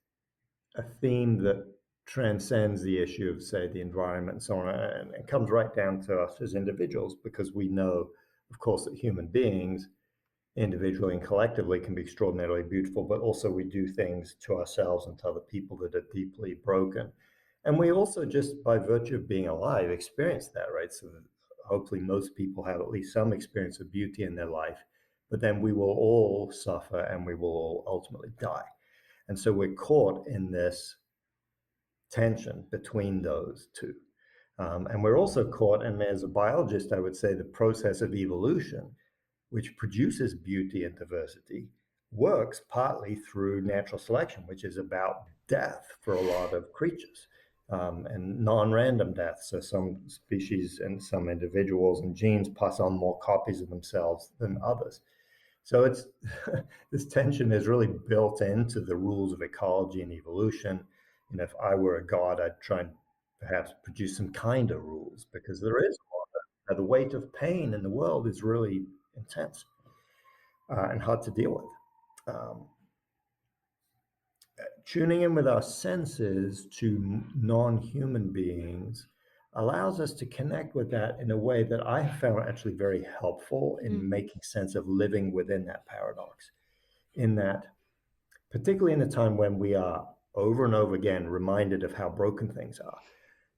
a theme that transcends the issue of, say, the environment and so on, and it comes right down to us as individuals, because we know, of course, that human beings, individually and collectively, can be extraordinarily beautiful, but also we do things to ourselves and to other people that are deeply broken. And we also, just by virtue of being alive, experience that, right? So hopefully most people have at least some experience of beauty in their life, but then we will all suffer and we will all ultimately die. And so we're caught in this tension between those two. And we're also caught, and as a biologist, I would say the process of evolution, which produces beauty and diversity, works partly through natural selection, which is about death for a lot of creatures, and non-random death. So some species and some individuals and genes pass on more copies of themselves than others. So it's this tension is really built into the rules of ecology and evolution. If I were a god, I'd try and perhaps produce some kinder rules, because there is the weight of pain in the world is really intense and hard to deal with. Tuning in with our senses to non-human beings allows us to connect with that in a way that I have found actually very helpful in making sense of living within that paradox. In that, particularly in a time when we are over and over again reminded of how broken things are,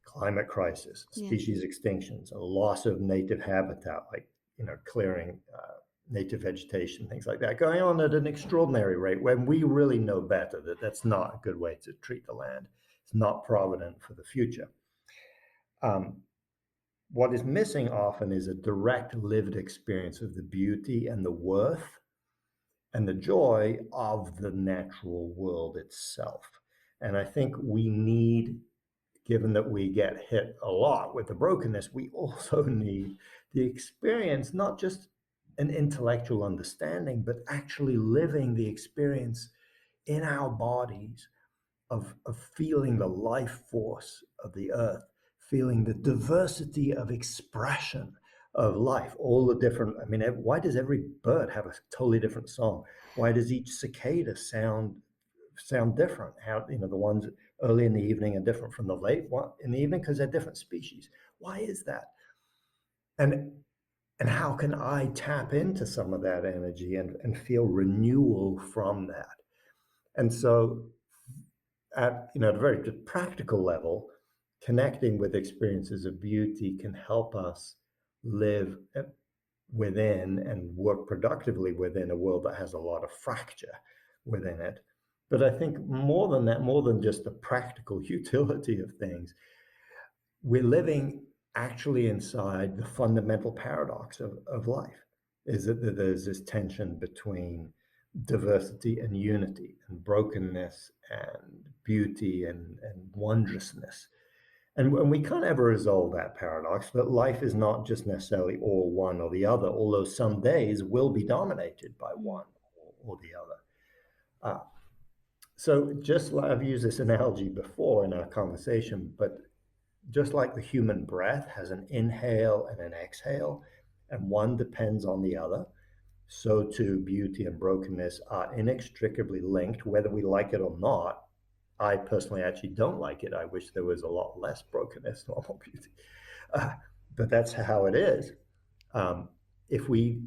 climate crisis, species extinctions, a loss of native habitat, like clearing native vegetation, things like that, going on at an extraordinary rate when we really know better that that's not a good way to treat the land. It's not provident for the future. What is missing often is a direct lived experience of the beauty and the worth and the joy of the natural world itself. And I think we need, given that we get hit a lot with the brokenness, we also need the experience, not just an intellectual understanding, but actually living the experience in our bodies of feeling the life force of the earth, feeling the diversity of expression of life, all the different, I mean, why does every bird have a totally different song? Why does each cicada sound different? How, the ones early in the evening are different from the late one in the evening because they're different species. Why is that? And how can I tap into some of that energy and feel renewal from that? And so at a very practical level, connecting with experiences of beauty can help us live within and work productively within a world that has a lot of fracture within it. But I think more than that, more than just the practical utility of things, we're living actually inside the fundamental paradox of life, is that there's this tension between diversity and unity and brokenness and beauty and wondrousness. And we can't ever resolve that paradox, that life is not just necessarily all one or the other, although some days will be dominated by one or the other. So just like I've used this analogy before in our conversation, but just like the human breath has an inhale and an exhale, and one depends on the other, so too beauty and brokenness are inextricably linked, whether we like it or not. I personally actually don't like it. I wish there was a lot less brokenness, normal beauty. But that's how it is. If we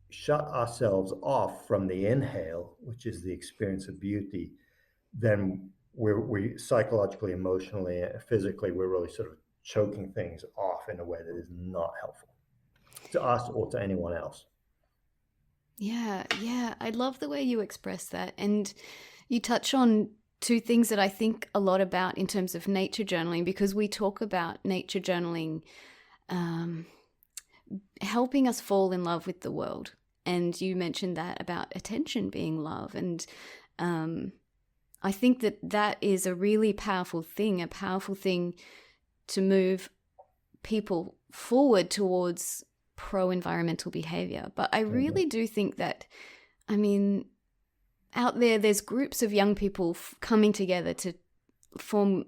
shut ourselves off from the inhale, which is the experience of beauty, then we psychologically, emotionally, physically, we're really sort of choking things off in a way that is not helpful to us or to anyone else. Yeah, I love the way you express that. And you touch on two things that I think a lot about in terms of nature journaling, because we talk about nature journaling helping us fall in love with the world. And you mentioned that about attention being love. And I think that is a really powerful thing to move people forward towards pro-environmental behavior. But I really do think that, I mean, out there's groups of young people coming together to form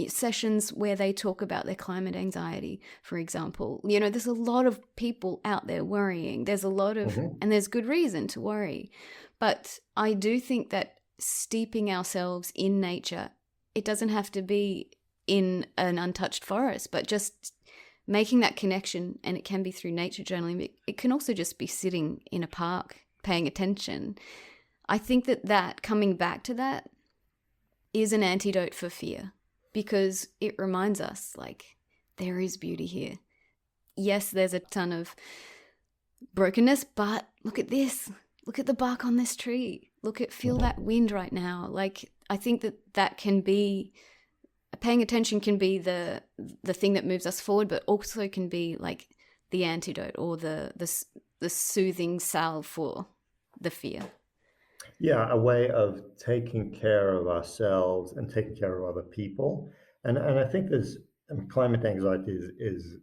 sessions where they talk about their climate anxiety, for example. There's a lot of people out there worrying. There's a lot of, and there's good reason to worry. But I do think that steeping ourselves in nature, it doesn't have to be in an untouched forest, but just making that connection, and it can be through nature journaling. It can also just be sitting in a park, paying attention. I think that coming back to that is an antidote for fear, because it reminds us, like, there is beauty here. Yes, there's a ton of brokenness, but look at this. Look at the bark on this tree. Feel that wind right now. Like, I think that can be, paying attention can be the thing that moves us forward, but also can be like the antidote or the soothing salve for the fear. Yeah, a way of taking care of ourselves and taking care of other people. And I think climate anxiety is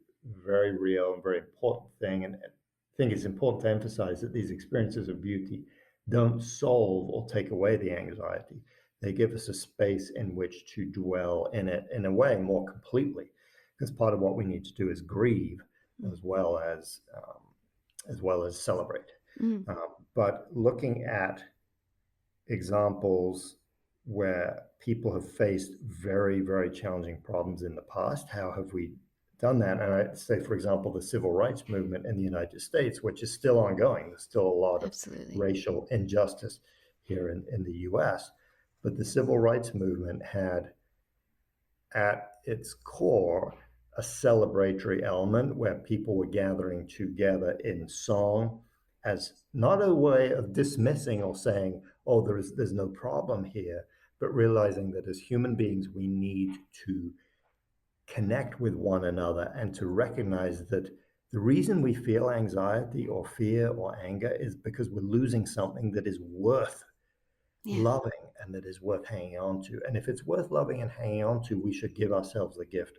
very real and very important thing. And I think it's important to emphasize that these experiences of beauty don't solve or take away the anxiety. They give us a space in which to dwell in it in a way more completely, because part of what we need to do is grieve as well as celebrate. But looking at examples where people have faced very, very challenging problems in the past, how have we done that? And I'd say, for example, the civil rights movement in the United States, which is still ongoing. There's still a lot of racial injustice here in the US. But the civil rights movement had at its core a celebratory element where people were gathering together in song as not a way of dismissing or saying, oh, there's no problem here, but realizing that as human beings, we need to connect with one another and to recognize that the reason we feel anxiety or fear or anger is because we're losing something that is worth loving and that is worth hanging on to. And if it's worth loving and hanging on to, we should give ourselves the gift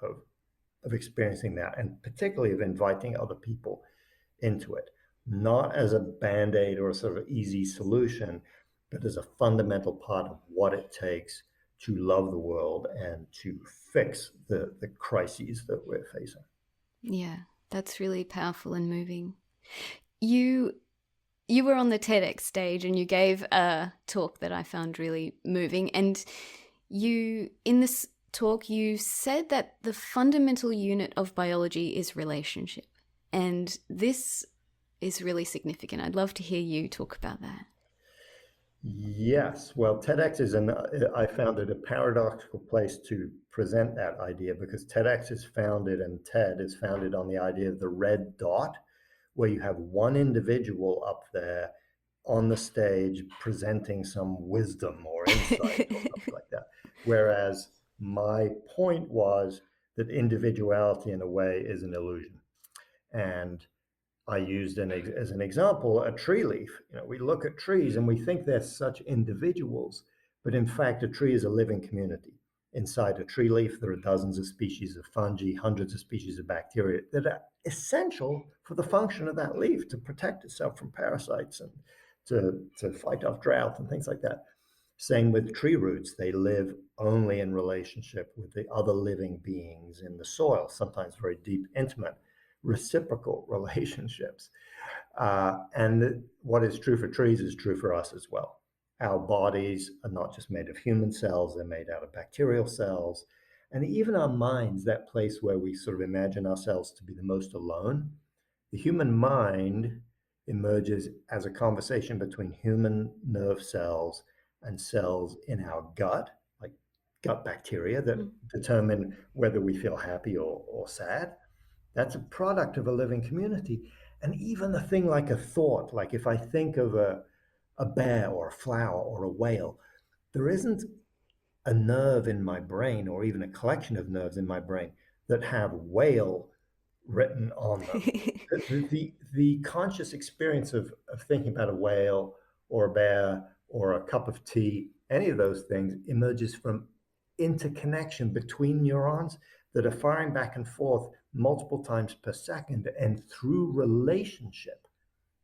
of experiencing that, and particularly of inviting other people into it, not as a band-aid or a sort of easy solution, but as a fundamental part of what it takes to love the world and to fix the crises that we're facing. Yeah, that's really powerful and moving. You were on the TEDx stage and you gave a talk that I found really moving. And you, in this talk, you said that the fundamental unit of biology is relationship. And this is really significant. I'd love to hear you talk about that. Yes, well, TEDx I found it a paradoxical place to present that idea, because TEDx is founded and TED is founded on the idea of the red dot, where you have one individual up there on the stage presenting some wisdom or insight or something like that. Whereas my point was that individuality in a way is an illusion. And I used as an example a tree leaf. We look at trees and we think they're such individuals, but in fact, a tree is a living community. Inside a tree leaf, there are dozens of species of fungi, hundreds of species of bacteria that are essential for the function of that leaf to protect itself from parasites and to fight off drought and things like that. Same with tree roots. They live only in relationship with the other living beings in the soil, sometimes very deep, intimate, reciprocal relationships. And what is true for trees is true for us as well. Our bodies are not just made of human cells, they're made out of bacterial cells. And even our minds, that place where we sort of imagine ourselves to be the most alone, the human mind emerges as a conversation between human nerve cells and cells in our gut, like gut bacteria that determine whether we feel happy or sad. That's a product of a living community. And even a thing like a thought, like if I think of a bear or a flower or a whale, there isn't a nerve in my brain or even a collection of nerves in my brain that have whale written on them. the conscious experience of thinking about a whale or a bear or a cup of tea, any of those things, emerges from interconnection between neurons that are firing back and forth multiple times per second. And through relationship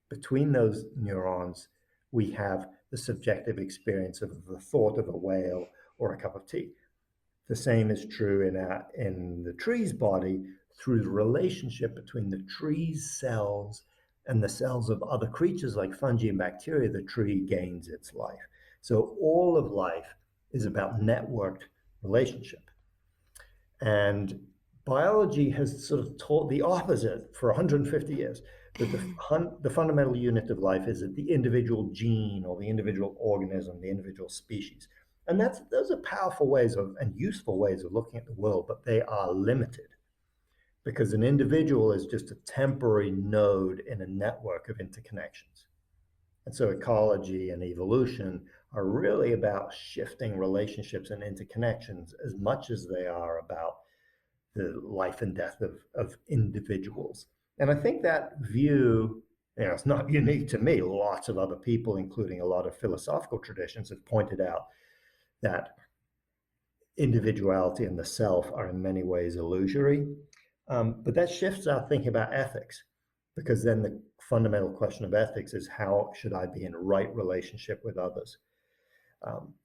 between those neurons, we have the subjective experience of the thought of a whale or a cup of tea. The same is true in the tree's body, through the relationship between the tree's cells and the cells of other creatures like fungi and bacteria. The tree gains its life. So all of life is about networked relationship. And biology has sort of taught the opposite for 150 years, that the fundamental unit of life is that the individual gene or the individual organism, the individual species. And those are powerful ways and useful ways of looking at the world, but they are limited, because an individual is just a temporary node in a network of interconnections. And so ecology and evolution are really about shifting relationships and interconnections as much as they are about the life and death of individuals. And I think that view, it's not unique to me. Lots of other people, including a lot of philosophical traditions, have pointed out that individuality and the self are in many ways illusory. But that shifts our thinking about ethics, because then the fundamental question of ethics is, how should I be in right relationship with others?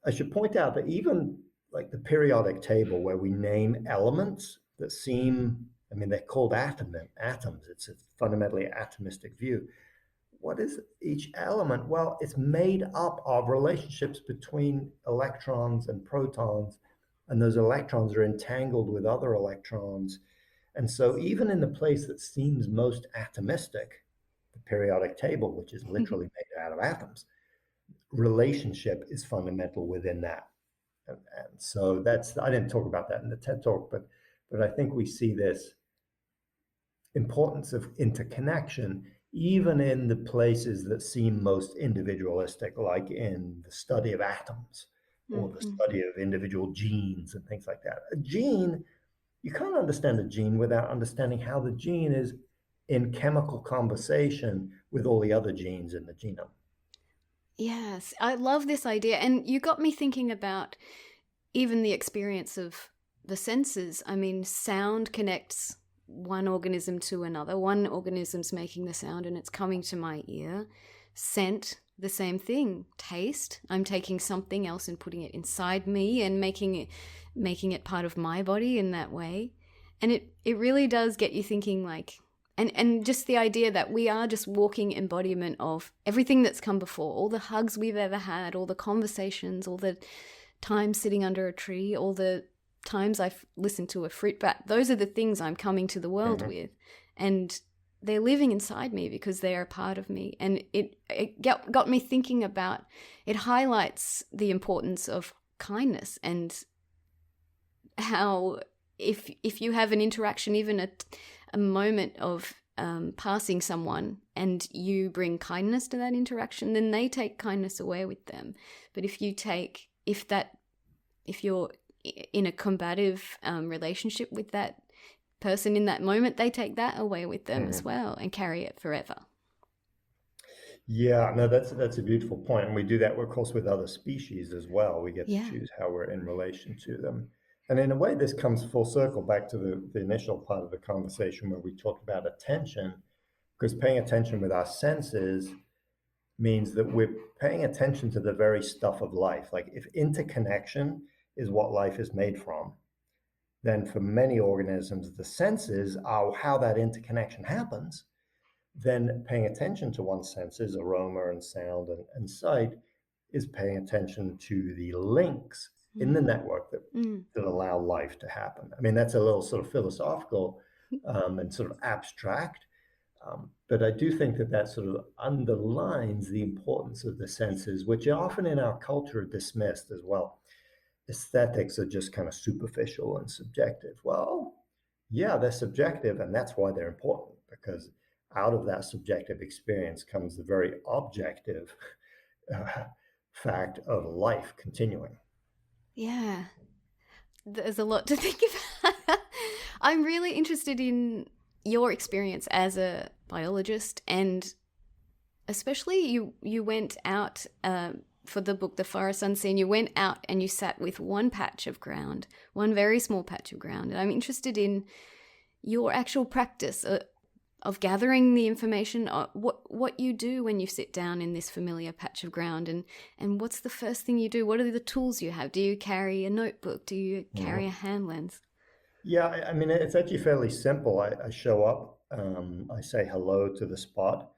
I should point out that even like the periodic table, where we name elements that seem, they're called atoms. It's a fundamentally atomistic view. What is each element? Well, it's made up of relationships between electrons and protons, and those electrons are entangled with other electrons. And so even in the place that seems most atomistic, the periodic table, which is literally made out of atoms, relationship is fundamental within that. And so I didn't talk about that in the TED Talk, but I think we see this importance of interconnection even in the places that seem most individualistic, like in the study of atoms or the Mm-hmm. study of individual genes and things like that. A gene, you can't understand a gene without understanding how the gene is in chemical conversation with all the other genes in the genome. Yes, I love this idea. And you got me thinking about even the experience of the senses. I mean, sound connects one organism to another. One organism's making the sound and it's coming to my ear. Scent, the same thing. Taste, I'm taking something else and putting it inside me and making it part of my body in that way. And it really does get you thinking, like, and just the idea that we are just walking embodiment of everything that's come before, all the hugs we've ever had, all the conversations, all the time sitting under a tree, all the times I've listened to a fruit bat. Those are the things I'm coming to the world with, and they're living inside me because they are a part of me. And it got me thinking about, it highlights the importance of kindness, and how if you have an interaction, even a moment of passing someone, and you bring kindness to that interaction, then they take kindness away with them. But if you're in a combative relationship with that person in that moment, they take that away with them as well and carry it forever. Yeah, no, that's a beautiful point. And we do that, of course, with other species as well. We get to Yeah. choose how we're in relation to them. And in a way, this comes full circle back to the initial part of the conversation where we talked about attention, because paying attention with our senses means that we're paying attention to the very stuff of life. Like if interconnection is what life is made from, then for many organisms, the senses are how that interconnection happens. Then paying attention to one's senses, aroma and sound and sight, is paying attention to the links in the network that allow life to happen. I mean, that's a little sort of philosophical and sort of abstract, but I do think that sort of underlines the importance of the senses, which are often in our culture are dismissed as well. Aesthetics are just kind of superficial and subjective. Well, yeah, they're subjective, and that's why they're important, because out of that subjective experience comes the very objective fact of life continuing. Yeah, there's a lot to think about. I'm really interested in your experience as a biologist, and especially you went out for the book The Forest Unseen. You went out and you sat with one patch of ground, one very small patch of ground, and I'm interested in your actual practice of gathering the information, what you do when you sit down in this familiar patch of ground, and what's the first thing you do? What are the tools you have? Do you carry a notebook? Do you carry a hand lens? Yeah, I mean, it's actually fairly simple. I show up, I say hello to the spot,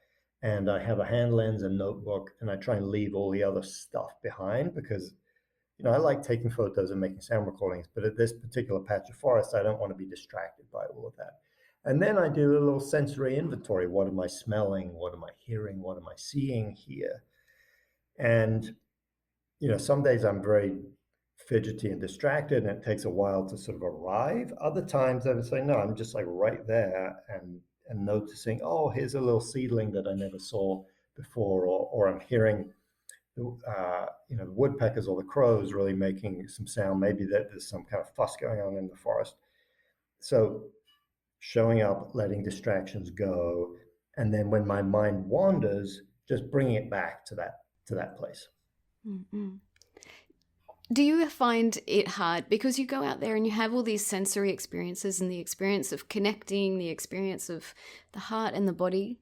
and I have a hand lens and notebook, and I try and leave all the other stuff behind because, I like taking photos and making sound recordings, but at this particular patch of forest, I don't want to be distracted by all of that. And then I do a little sensory inventory. What am I smelling? What am I hearing? What am I seeing here? And, some days I'm very fidgety and distracted, and it takes a while to sort of arrive. Other times I would say, no, I'm just like right there and noticing, oh, here's a little seedling that I never saw before, or I'm hearing the woodpeckers or the crows really making some sound. Maybe that there's some kind of fuss going on in the forest. So showing up, letting distractions go, and then when my mind wanders, just bringing it back to that place. Mm-hmm. Do you find it hard because you go out there and you have all these sensory experiences and the experience of connecting, the experience of the heart and the body?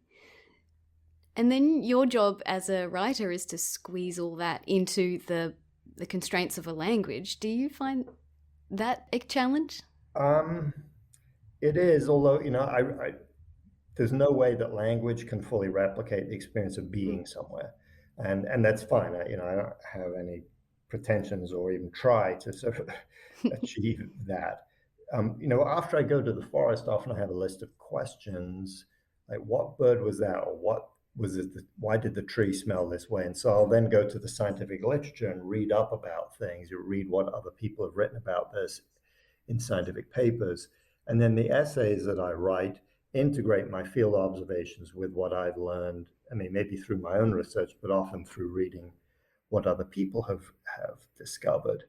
And then your job as a writer is to squeeze all that into the constraints of a language. Do you find that a challenge? It is, although, there's no way that language can fully replicate the experience of being somewhere. And that's fine. I don't have any pretensions or even try to sort of achieve that. After I go to the forest, often I have a list of questions, like what bird was that, or what was it? Why did the tree smell this way? And so I'll then go to the scientific literature and read up about things. You read what other people have written about this in scientific papers. And then the essays that I write integrate my field observations with what I've learned. I mean, maybe through my own research, but often through reading what other people have discovered.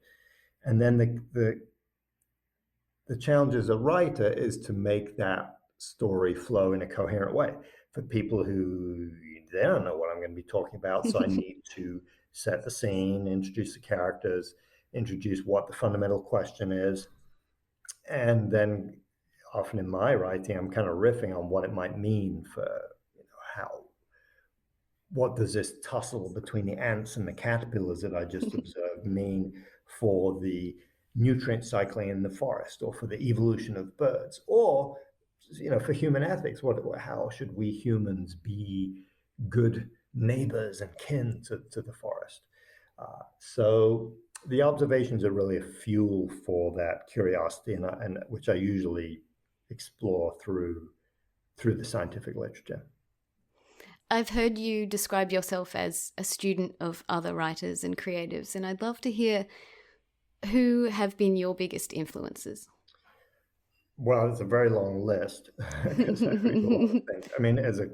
And then the challenge as a writer is to make that story flow in a coherent way for people who they don't know what I'm going to be talking about. So I need to set the scene, introduce the characters, introduce what the fundamental question is. And then often in my writing, I'm kind of riffing on what it might mean for, what does this tussle between the ants and the caterpillars that I just observed mean for the nutrient cycling in the forest, or for the evolution of birds, or for human ethics? How should we humans be good neighbors and kin to the forest? So the observations are really a fuel for that curiosity, and which I usually explore through the scientific literature. I've heard you describe yourself as a student of other writers and creatives, and I'd love to hear who have been your biggest influences. Well, it's a very long list because I read a lot of things. I mean, as a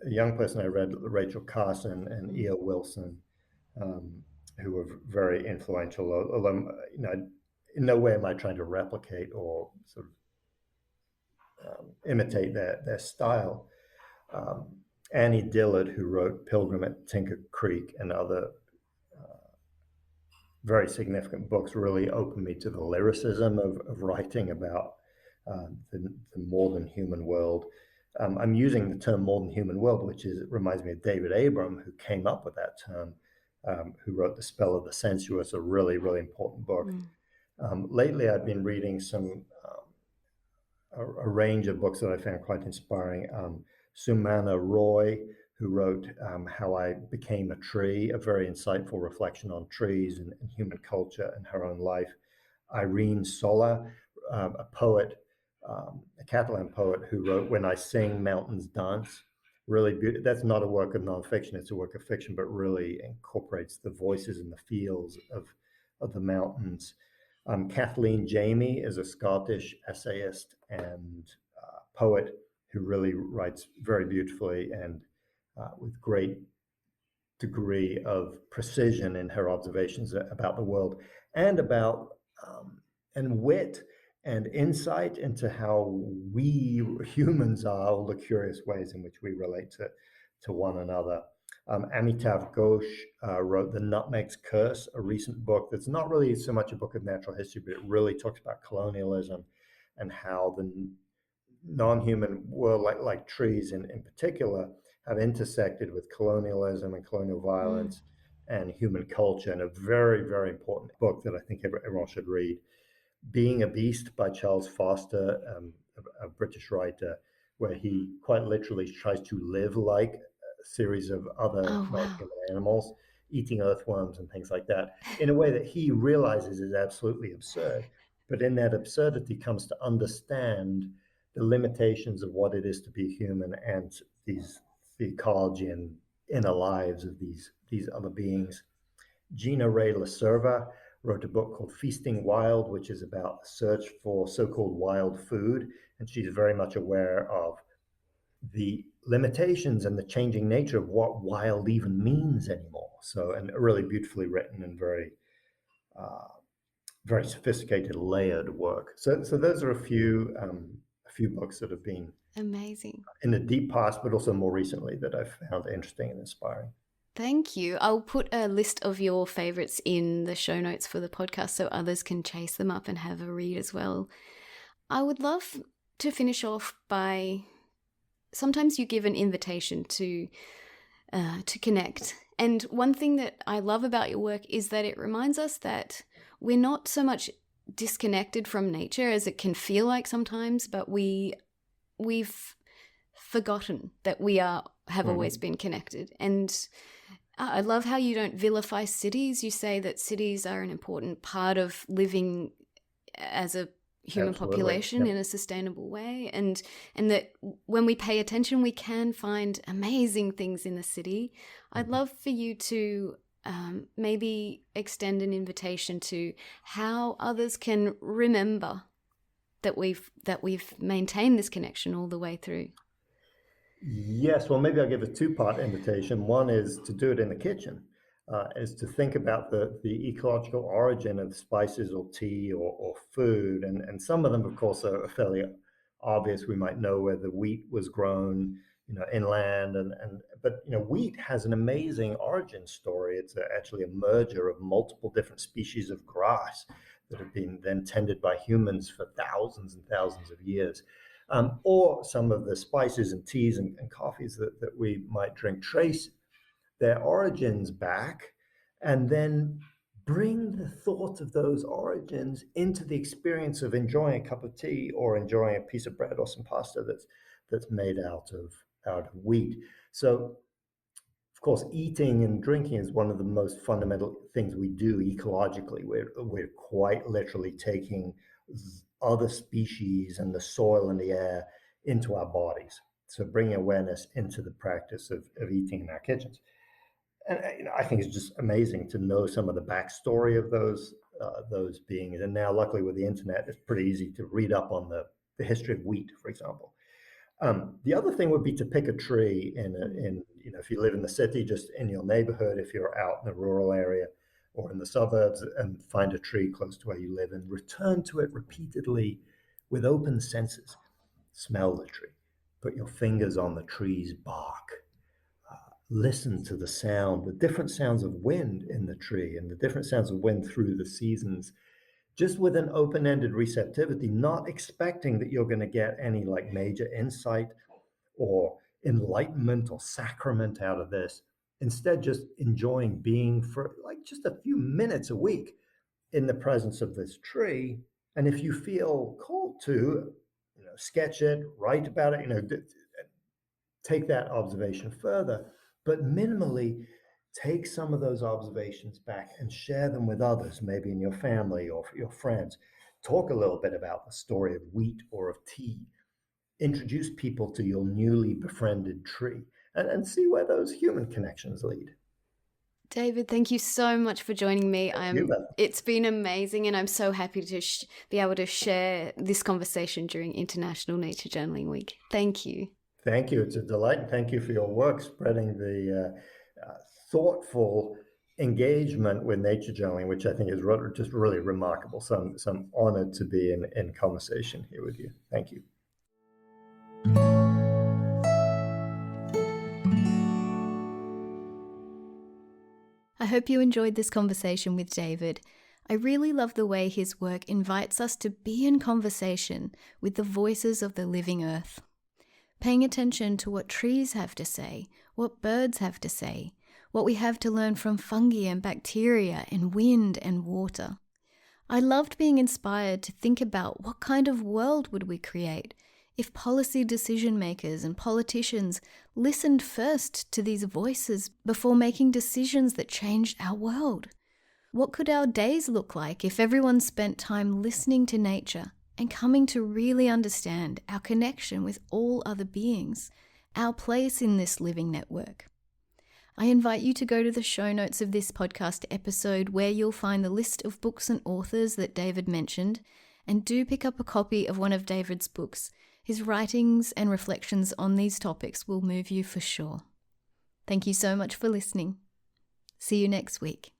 young person, I read Rachel Carson and E.O. Wilson, who were very influential. Although, in no way am I trying to replicate or sort of imitate their style. Annie Dillard, who wrote Pilgrim at Tinker Creek and other very significant books, really opened me to the lyricism of writing about the more than human world. I'm using the term more than human world, which reminds me of David Abram, who came up with that term, who wrote The Spell of the Sensuous, a really, really important book. Lately, I've been reading a range of books that I found quite inspiring. Sumana Roy, who wrote How I Became a Tree, a very insightful reflection on trees and human culture and her own life. Irene Solà, a poet, a Catalan poet, who wrote When I Sing, Mountains Dance. Really beautiful. That's not a work of nonfiction, it's a work of fiction, but really incorporates the voices and the feels of the mountains. Kathleen Jamie is a Scottish essayist and poet who really writes very beautifully and with great degree of precision in her observations about the world, and about and wit and insight into how we humans are, all the curious ways in which we relate to one another. Amitav Ghosh wrote The Nutmeg's Curse, a recent book that's not really so much a book of natural history, but it really talks about colonialism and how the non-human world, like trees in particular, have intersected with colonialism and colonial violence and human culture, and a very, very important book that I think everyone should read. Being a Beast by Charles Foster, a British writer, where he quite literally tries to live like a series of other non-human animals, eating earthworms and things like that, in a way that he realizes is absolutely absurd. But in that absurdity comes to understand the limitations of what it is to be human, and the ecology and inner lives of these other beings. Gina Ray LaServa wrote a book called Feasting Wild, which is about the search for so-called wild food, and she's very much aware of the limitations and the changing nature of what wild even means anymore. So, and really beautifully written and very very sophisticated, layered work. So those are a few books that have been amazing in the deep past, but also more recently, that I've found interesting and inspiring. Thank you. I'll put a list of your favorites in the show notes for the podcast so others can chase them up and have a read as well. I would love to finish off by, sometimes you give an invitation to connect. And one thing that I love about your work is that it reminds us that we're not so much disconnected from nature as it can feel like sometimes, but we've forgotten that we have always been connected. And I love how you don't vilify cities. You say that cities are an important part of living as a human population in a sustainable way, and that when we pay attention, we can find amazing things in the city. I'd love for you to maybe extend an invitation to how others can remember that we've maintained this connection all the way through. Yes, well, maybe I'll give a two-part invitation. One is to do it in the kitchen, is to think about the ecological origin of spices or tea or food. And some of them, of course, are fairly obvious. We might know where the wheat was grown, inland. But wheat has an amazing origin story. It's actually a merger of multiple different species of grass that have been then tended by humans for thousands and thousands of years. Or some of the spices and teas and coffees that we might drink trace their origins back, and then bring the thought of those origins into the experience of enjoying a cup of tea or enjoying a piece of bread or some pasta that's made out of wheat. So, of course, eating and drinking is one of the most fundamental things we do ecologically. We're quite literally taking other species and the soil and the air into our bodies. So bringing awareness into the practice of eating in our kitchens. And I think it's just amazing to know some of the backstory of those beings. And now, luckily, with the internet, it's pretty easy to read up on the history of wheat, for example. The other thing would be to pick a tree in if you live in the city, just in your neighborhood. If you're out in a rural area or in the suburbs, and find a tree close to where you live and return to it repeatedly with open senses. Smell the tree, put your fingers on the tree's bark, listen to the sound, the different sounds of wind in the tree and the different sounds of wind through the seasons, just with an open-ended receptivity, not expecting that you're going to get any like major insight or enlightenment or sacrament out of this. Instead, just enjoying being for like just a few minutes a week in the presence of this tree. And if you feel called to, sketch it, write about it, take that observation further, but minimally take some of those observations back and share them with others, maybe in your family or your friends. Talk a little bit about the story of wheat or of tea. Introduce people to your newly befriended tree and see where those human connections lead. David, thank you so much for joining me. It's been amazing, and I'm so happy to be able to share this conversation during International Nature Journaling Week. Thank you. Thank you. It's a delight. And thank you for your work spreading the thoughtful engagement with nature journaling, which I think is just really remarkable. So I'm honored to be in conversation here with you. Thank you. I hope you enjoyed this conversation with David. I really love the way his work invites us to be in conversation with the voices of the living earth. Paying attention to what trees have to say, what birds have to say, what we have to learn from fungi and bacteria and wind and water. I loved being inspired to think about what kind of world would we create if policy decision makers and politicians listened first to these voices before making decisions that changed our world. What could our days look like if everyone spent time listening to nature and coming to really understand our connection with all other beings, our place in this living network? I invite you to go to the show notes of this podcast episode, where you'll find the list of books and authors that David mentioned, and do pick up a copy of one of David's books. His writings and reflections on these topics will move you for sure. Thank you so much for listening. See you next week.